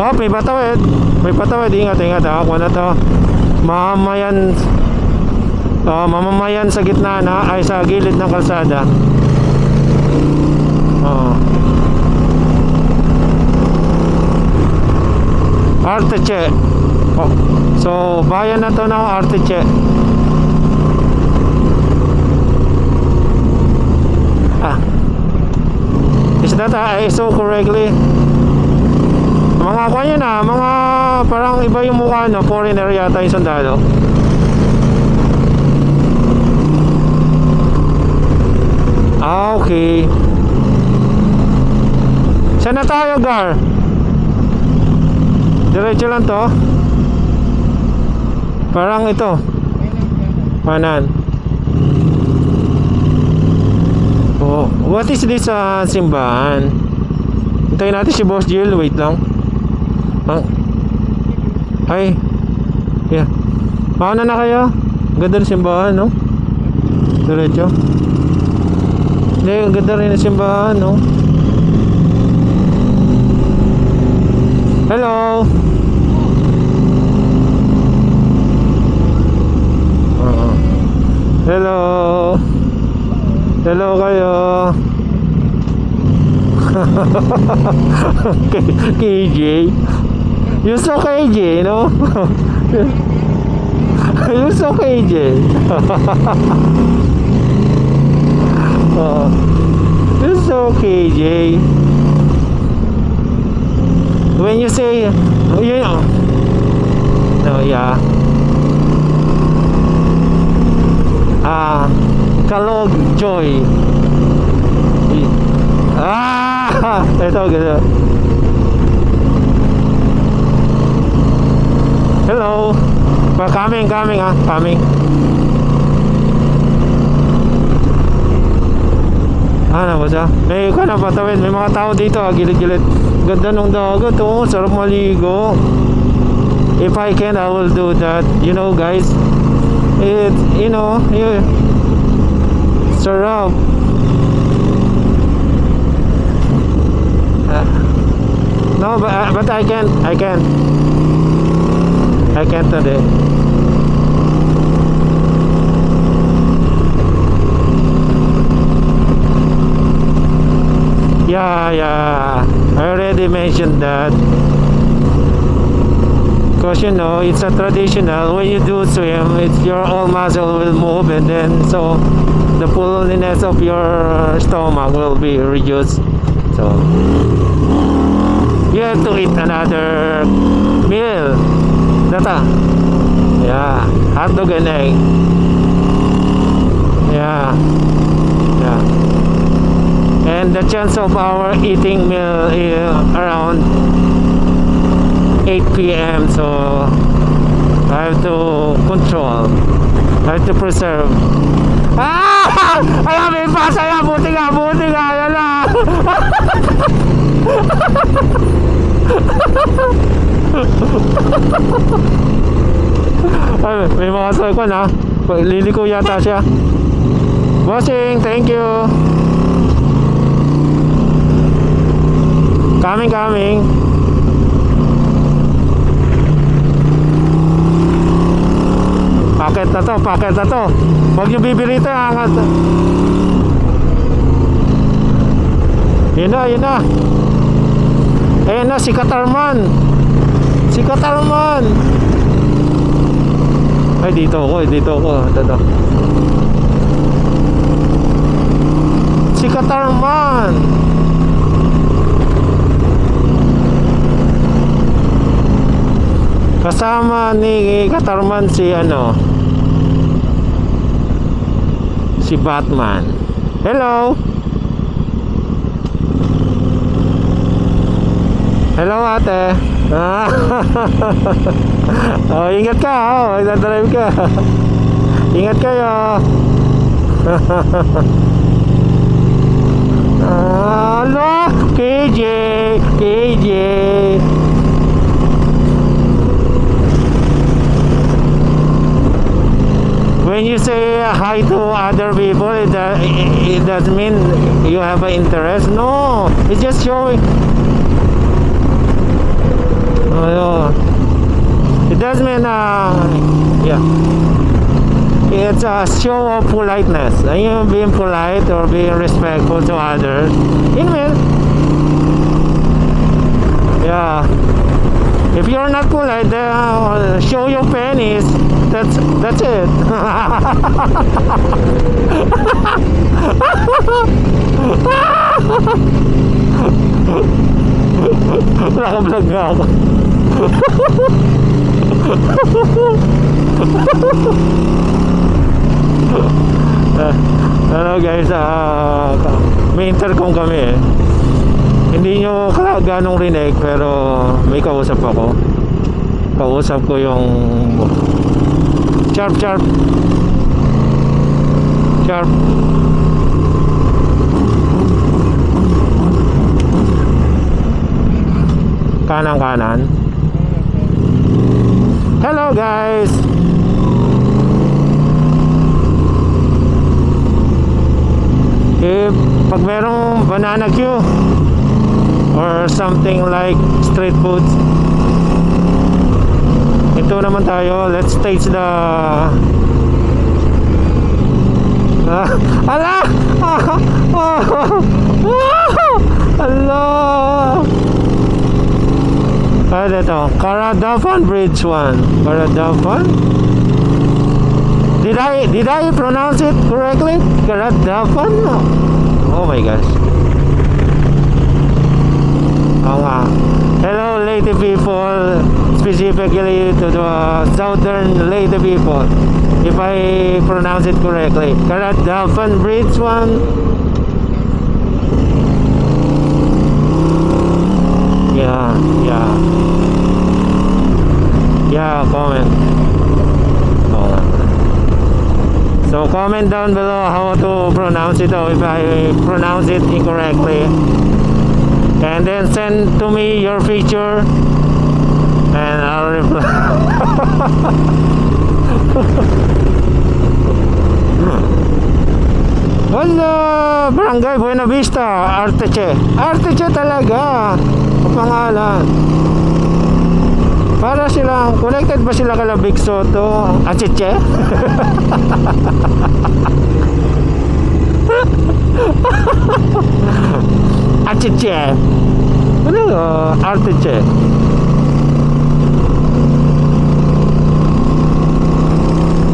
Oh, may patawid. May patawid, ingat, ingat ha. Kung ano to, mamamayan. Oh, mamamayan sa gitna na, ay sa gilid ng kalsada. Oh. Arteche. Oh. So, bayan na to ng Arteche. Is that I saw correctly? Mga kanya na, mga parang iba yung mukha no, foreigner yata yung sundalo. Ah, okay. Saan na tayo, Gar? Diretso lang to. Parang ito. Kanan. Oh, what is this simbahan? Hintayin natin si Boss Jill, wait lang. Ay. Yeah. Mauna na kayo. Ganda ng simbahan, no? Diretso. Hindi, ganda rin ng simbahan, no? Hello. Hello. Hello kayo. KJ. You so KJ, no? You so KJ. You so KJ. When you say, you know, no, yeah. Kalog Joy. Ito ganda. Hello. Coming ha, coming. Ano ba siya? May ka na patawid, may mga tao dito, gilid-gilid. Ganda ng dagat, oh, sarap maligo. If I can, I will do that. You know, guys, it, you know, sarap. No, but I can't today. Yeah, I already mentioned that. Because you know, it's a traditional. When you do swim, it's your whole muscle will move, and then so the fullness of your stomach will be reduced. So you have to eat another meal. Data. Yeah, hot dog and egg. Yeah. And the chance of our eating meal is around 8 p.m. So I have to control. I have to preserve. Ayan, may pasaya. Buti nga. Yan na. Ay, may mga sakon ha. Liliko yata siya. Bossing, thank you. Coming. Paket na to. Huwag nyo bibirito, angat. Yun na. Ayan na, si Katarman. Ay, dito ako. Ito. Si Katarman. Kasama ni Katarman si si Batman. Hello ate. Oh, ingat ka. Nagdadrive ka. Ingat kayo. Hello, KJ. When you say hi to other people, it doesn't mean you have an interest. No, it's just showing. It doesn't mean yeah. It's a show of politeness. You being polite or being respectful to others. Yeah. If you're not polite, then show your penis. That's it. Naka-vlog nga ako. Hello guys, may intercom kami eh. Hindi nyo ganong rinig, pero may kausap ako. Kausap ko yung Sharp. Kanan. Hello guys. Pag merong banana queue or something like street foods, ito naman tayo. Let's taste the ala. Allah. Ito, Karadapan Bridge 1. Karadapan? Did I pronounce it correctly? Karadapan? Oh my gosh. Hello Leyte people, specifically to the southern Leyte people, if I pronounce it correctly. Karadapan Bridge 1. Yeah, comment. So comment down below how to pronounce it, or if I pronounce it incorrectly, and then send to me your picture and I'll reply. Wala, Barangay Buena Vista, Arteche talaga ang pangalan. Para silang, connected ba sila kala Big Soto? Achiche? Achiche? Ano? Arteche?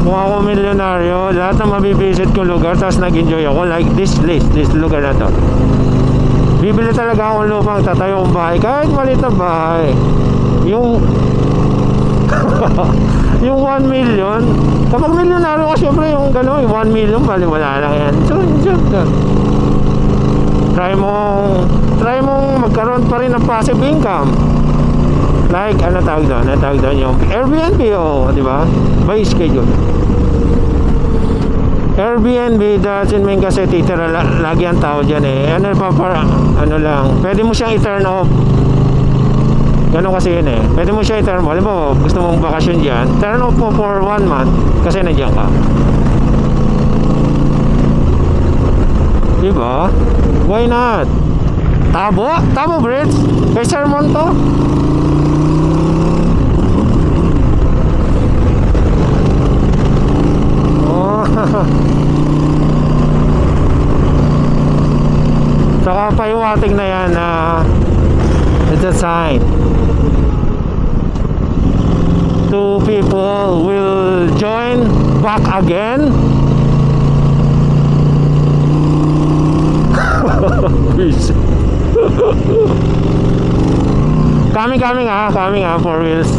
Kung ako milyonaryo, lahat ng mabibisit kong lugar, tapos nag-enjoy ako, like this lugar na to. Bibili talaga akong lupang, tatayo akong bahay, kahit maliit na bahay. Yung 1 million, kapag milyonaryo ka, syempre yung gano'n, yung 1 million, bali wala lang yan. So try mong magkaroon pa rin ng passive income. Like, ano tawag doon? Yung Airbnb, di ba? By schedule. Airbnb doesn't mean kasi titira lagi ang tao dyan eh. Ano pa para, ano lang, pwede mo siyang i-turn off. Ganun kasi yun eh. Pwede mo siya i-turn off. Alam mo, gusto mong bakasyon dyan, turn off mo for 1 month kasi nandiyan ka. Diba? Why not? Tabo? Tabo Bridge? Kay Sermon to? Oh. Saka paiwating na yan na it's a sign. Two people will join back again. Coming ah, 4 wheels.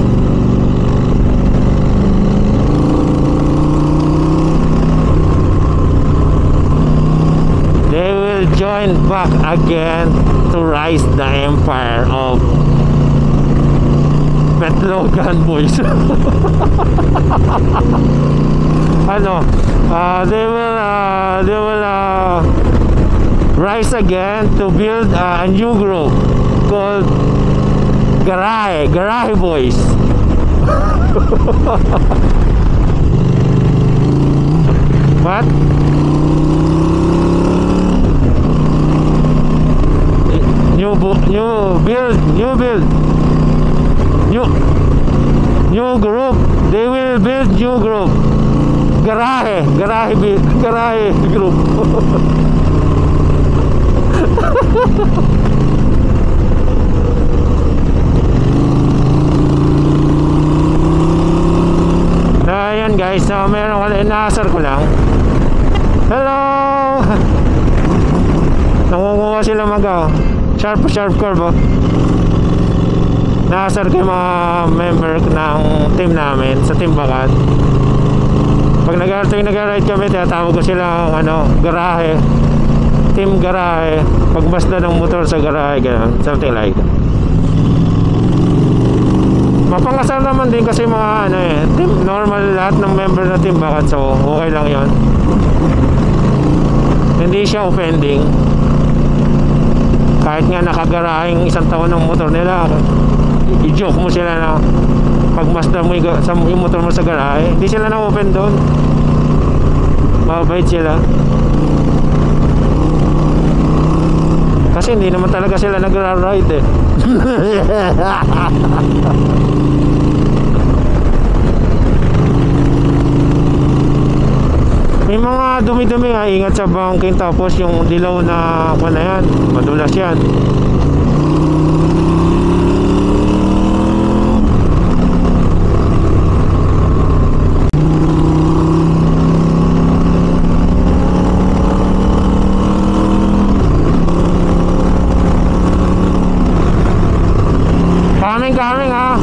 They will join back again to rise the empire of Petlogan boys. Ano? They will rise again to build a new group called Garahe Boys. What? New group. They will build new group. Garahe group. Ayan guys, meron ko, inaasar ko lang. Hello. Nangunguha sila sharp curve oh. Naasar ko yung mga member ng team namin sa Team Bakat. Pag nag-ride kami, tinatawag ko sila garahe, Team Garahe. Pagmasda ng motor sa garahe, ganun, something like that. Mapangasar naman din kasi mga team, normal lahat ng member na Team Bakat, so okay lang yon. Hindi siya offending. Kahit nga nakagarahing 1 taon ng motor nila, i-joke mo sila na pagmasda mo yung motor mo sa garahe, hindi sila na-open doon. Mabait sila. Kasi hindi naman talaga sila nagra-ride eh. May mga dumi-dumi nga, ingat sa bangking, tapos yung dilaw na yan, madulas yan. Coming ha.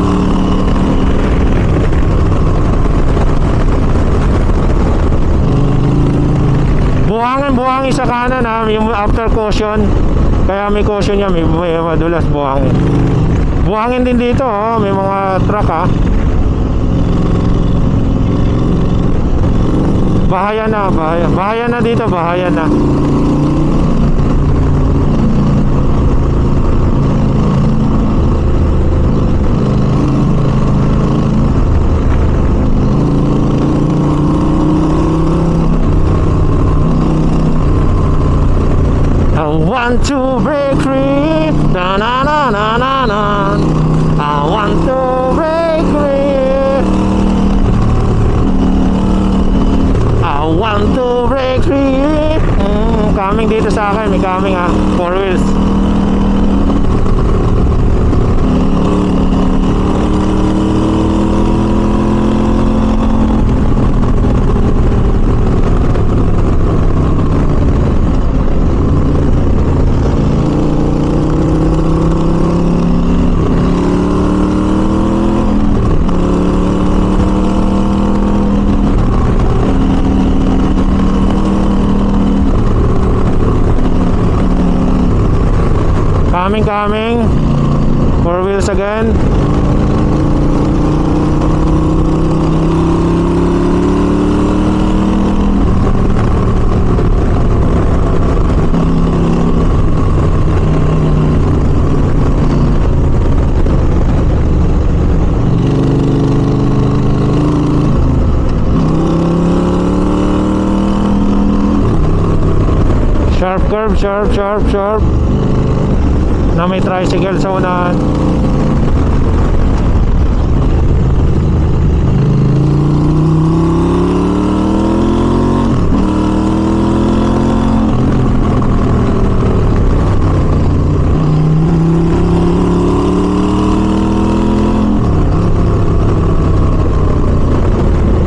Buhangin sa kanan ha, yung after caution. Kaya may caution niya, may madulas buhangin. Buhangin din dito oh, may mga truck ha. Bahaya na dito, bahaya na. I want to break free, na na na na na na. I want to break free. I want to break free. Coming dito sa akin, may coming ha, 4 wheels. Coming 4 wheels again. Sharp curve, sharp, sharp, sharp. Na may tricycle sa unahan.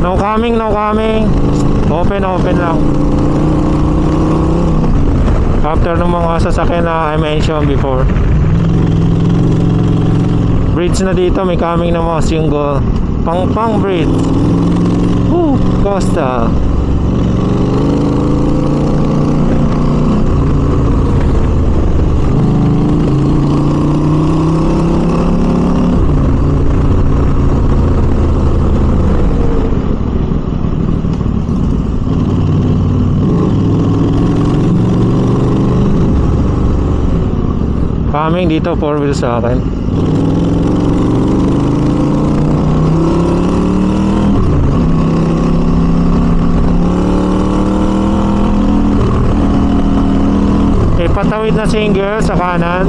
No coming, no coming. Open, open lang. After ng mga sasakyan na I mentioned before. Bridge na dito, may coming na mga single. Pang bridge. Woo, Costa. Coming dito, 4 wheels sa akin. Patawid na single sa kanan.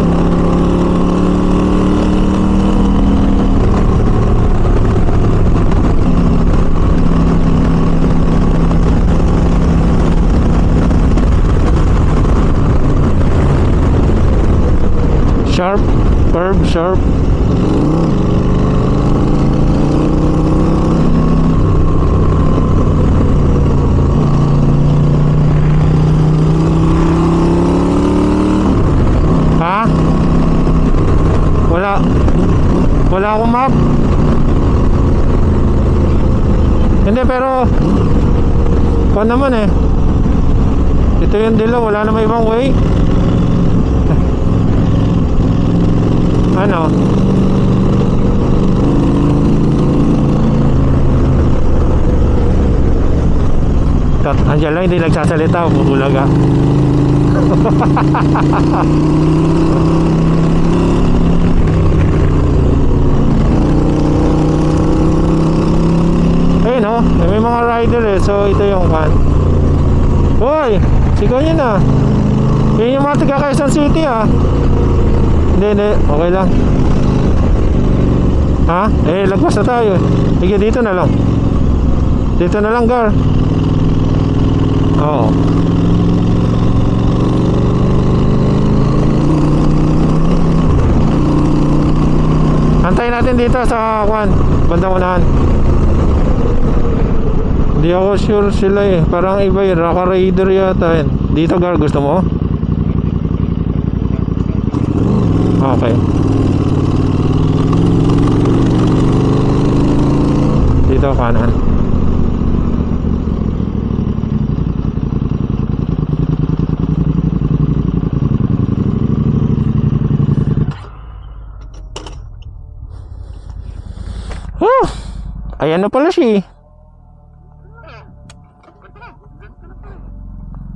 Sharp, curve, sharp. Ha? Wala akong map. Hindi, pero pa naman eh. Ito yung dilaw, wala na may ibang way. Ano? Andiyan lang, hindi nagsasalita, bubulaga. Ayun oh, may mga rider eh. So ito yung kan. Hoy, sigaw nyo na. Yun yung mga taga Quezon City ah. Hindi, okay lang. Ha? Eh, lagpas na tayo. Sige, dito na lang. Dito na lang, Gar. Oo. Antayin natin dito sa bandang unahan. Hindi ako sure sila eh. Parang iba yun, Raka Raider yata yun. Dito, Gar, gusto mo? Okay. Dito kanan. Ayan na pala siya.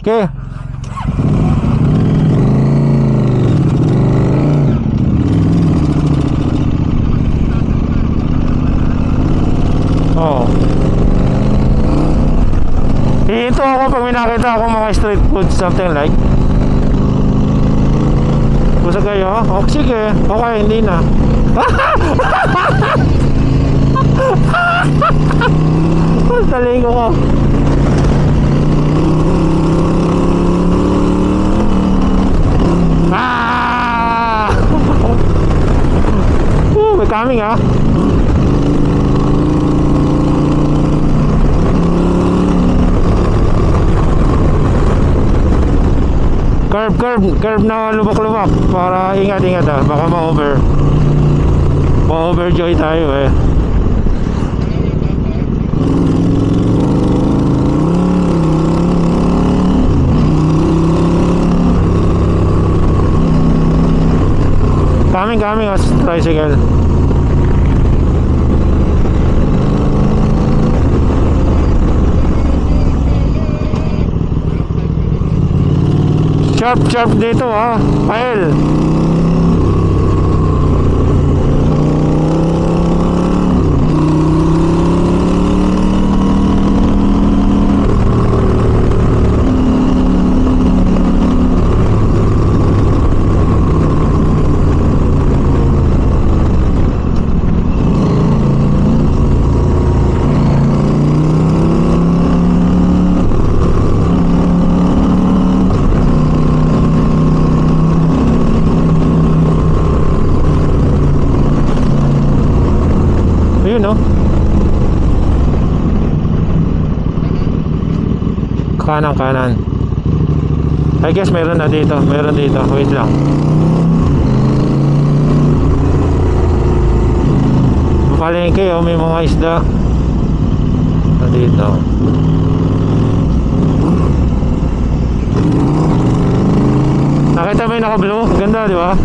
Okay. Oh. Hihinto ako pag may nakita ako mga street food, something like. Gusto kayo? Oh, sige. Okay, hindi na. Talingo ko. May coming ah. Curve na lubak-lubak para ingat-ingat ah, baka ma-overjoy tayo eh. Coming as tricycle. Sharp dito ha, Pael. kanan. I guess meron na dito. Meron dito. Wait lang. Palengke, oh, may mga isda. Ito dito. Nakita mo yung naka-blue? Ganda, di ba?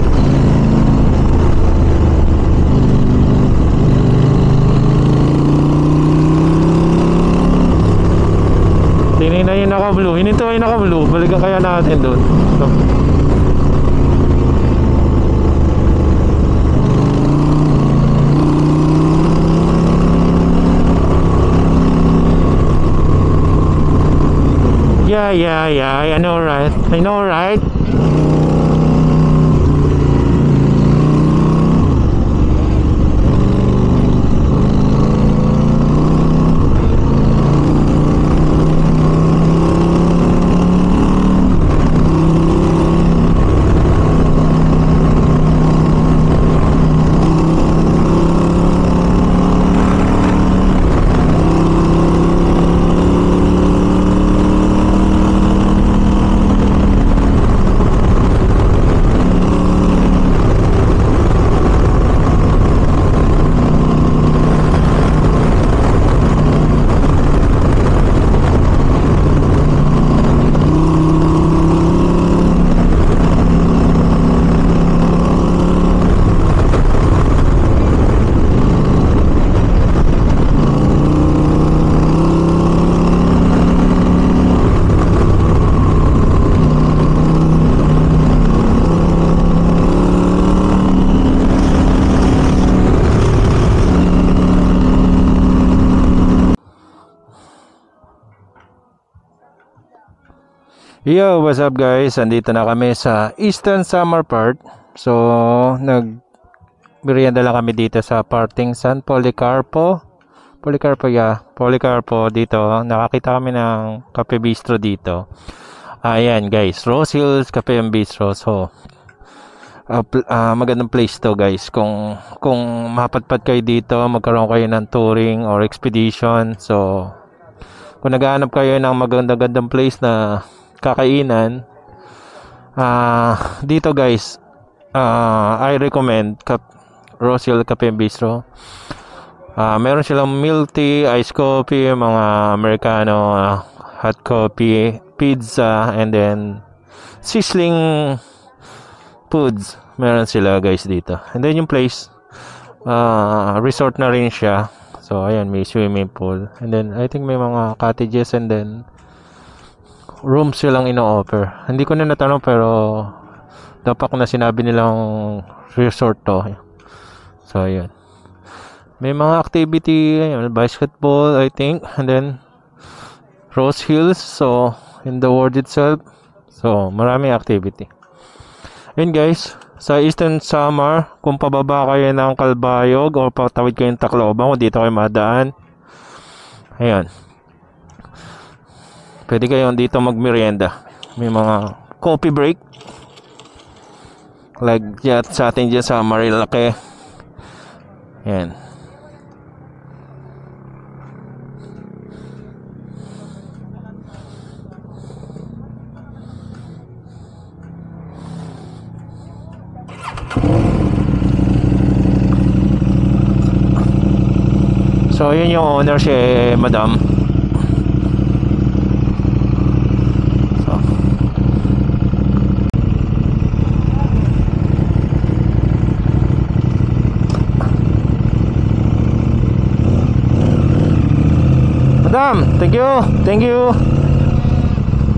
Tinignan yung naka-blue. Hininto yung naka-blue. Balikan kaya natin doon. So, yeah. I know, right? Yo, what's up guys? Andito na kami sa Eastern Samar Part. So, nag-merienda lang kami dito sa parting San Policarpo. Policarpo dito. Nakakita kami ng Cafe Bistro dito. Ayan guys, Rose Hills Cafe and Bistro. So, magandang place to guys. Kung mapadpad kayo dito, magkaroon kayo ng touring or expedition. So, kung naghahanap kayo ng magandang place na kakainan, dito guys, I recommend Rose Hills Cafe and Bistro. Meron silang milk tea, iced coffee, mga Americano, hot coffee, pizza, and then sizzling foods. Meron sila guys dito. And then yung place, resort na rin siya. So ayan, may swimming pool, and then I think may mga cottages, and then rooms silang ino-offer. Hindi ko na natanong, pero dapat na sinabi nilang resort to. So ayan, may mga activity, ayan, basketball I think, and then Rose Hills, so in the word itself, so maraming activity. Ayun guys, sa Eastern Samar, kung pababa kayo ng Calbayog o patawid kayo ng Tacloban, kung dito kayo madaan, ayan, pwede kayo dito magmerienda. May mga coffee break like sa atin dyan sa Marilake. Ayan. So yun yung owner, si Madam. Madam, thank you.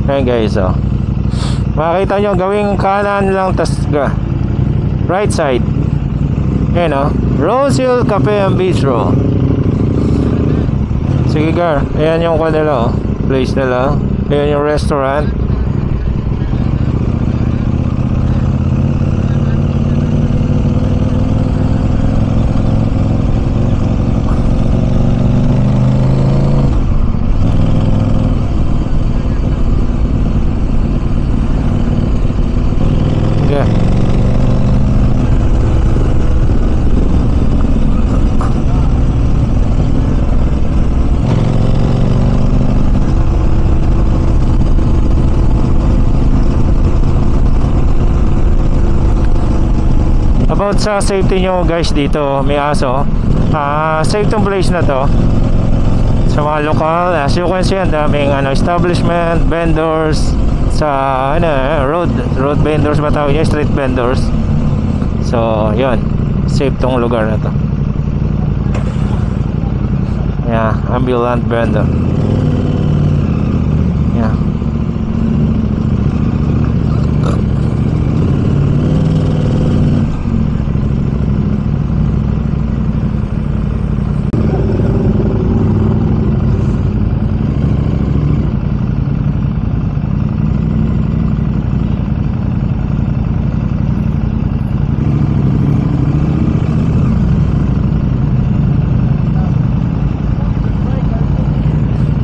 Ayan guys, oh, makikita nyo, gawing kanan lang, tas right side. Ayan, oh, Rose Hills Cafe and Bistro. Sige gar, ayan yung kanila, oh, place nila. Ayan yung restaurant. about sa safety nyo guys dito, may aso. Safe tong place na to. Sa mga lokal, as you can see, ang daming establishment, vendors, sa road vendors ba tawag niya, street vendors. So, yun. Safe tong lugar na to. Yeah, ambulant vendor. Yeah.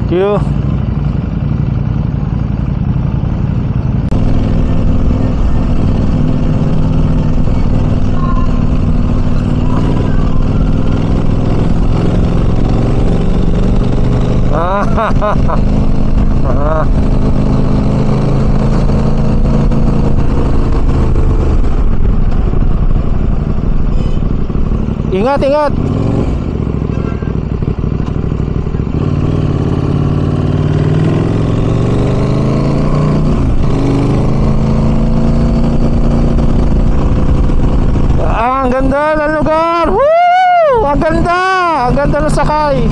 You. Ingat, ingat. Ang ganda ng lugar. Woo! Ang ganda. Ang ganda ng sakay.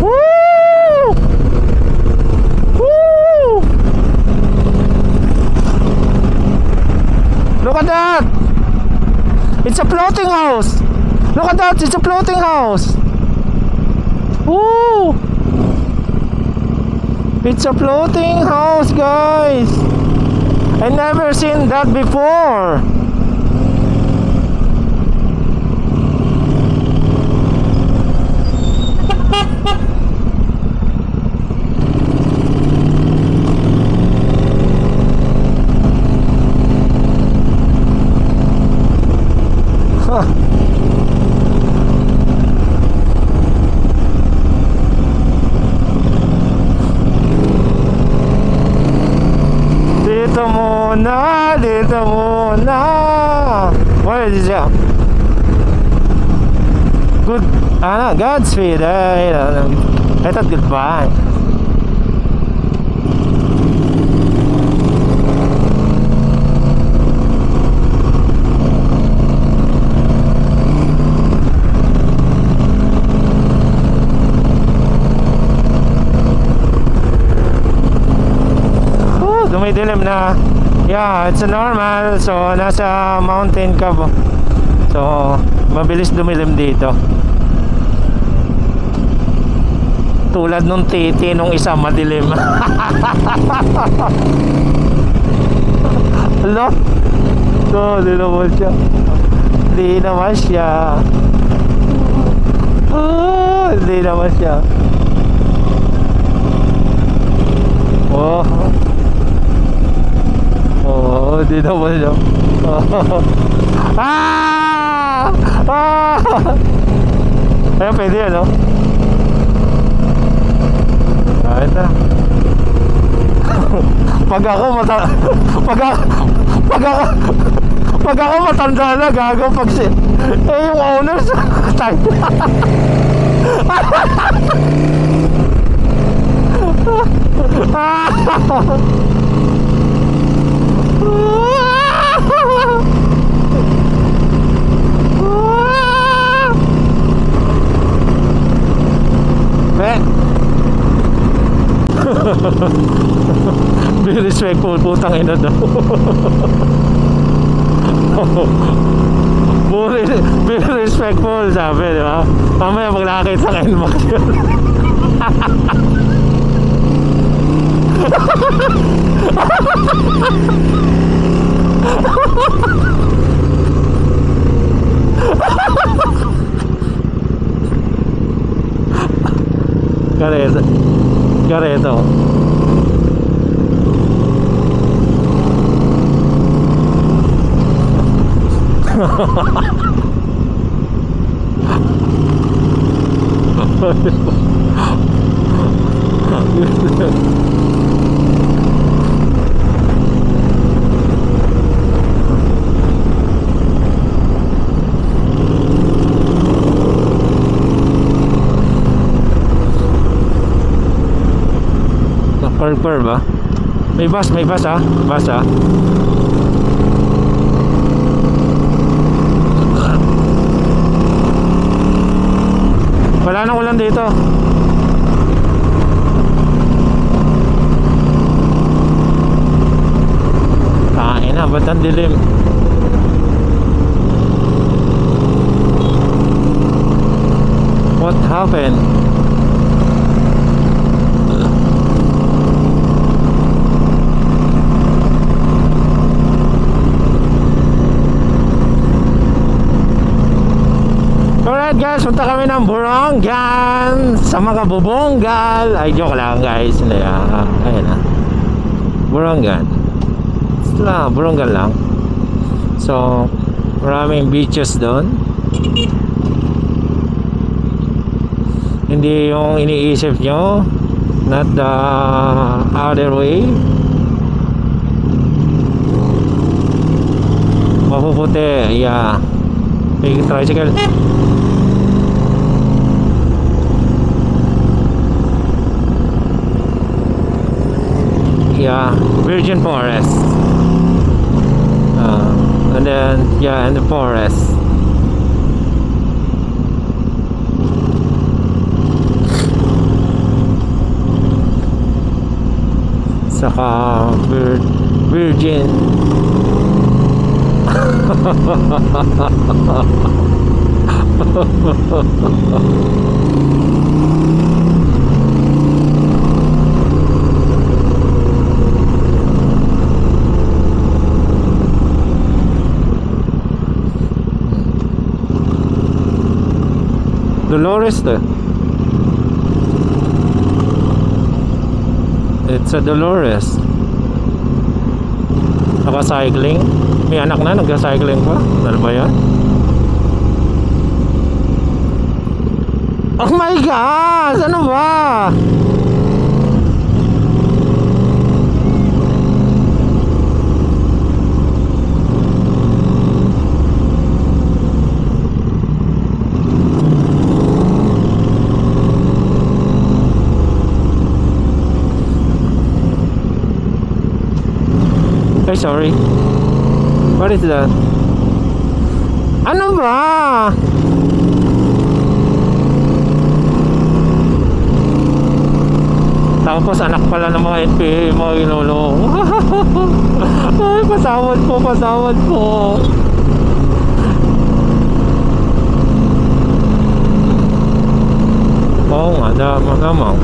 Woo! Woo! Look at that. It's a floating house. Look at that. It's a floating house. Woo! It's a floating house, guys. I never seen that before. Huh. Dito muna. What is it? Good, Godspeed. I thought goodbye. Dumidilim na. Yeah, it's normal. So, nasa mountain ka po. So, mabilis dumilim dito. Tulad nung titi nung isa madilim. Hello? So, di naman siya. Di naman siya. Di naman siya. Oh. Oh, di naman siya. Ayan, pwede yan, no? Ayun na. Pag ako matanda na, gago pag yung owners tayo. Be respectful, putang ina daw. Be respectful, sabi, di ba? Mamaya pag nakakita sa NMAX yun. Gareto. Curve ba? May bus ah. Bus ah. Wala nang ulan dito. Kain na, ba't ang dilim? What happened? Alright guys, punta kami ng Borongan sa mga bubonggal. Ay, joke lang guys. Ayun na. Borongan. Basta Borongan lang. So, maraming beaches doon. Hindi yung iniisip nyo. Not the other way. Mapuputi. Yeah. May tricycle. Yeah, virgin forest. And then yeah, and the forest. Saka virgin. Dolores to. It's a Dolores. Naka-cycling. May anak na, nagka-cycling pa. Ano ba yan? Oh my gosh! Ano ba? Ay, sorry. What is that? Ano ba? Tapos anak pala ng mga NPA, mga ginulong. Ay, pasawad po, pasawad po. Oo nga, naman.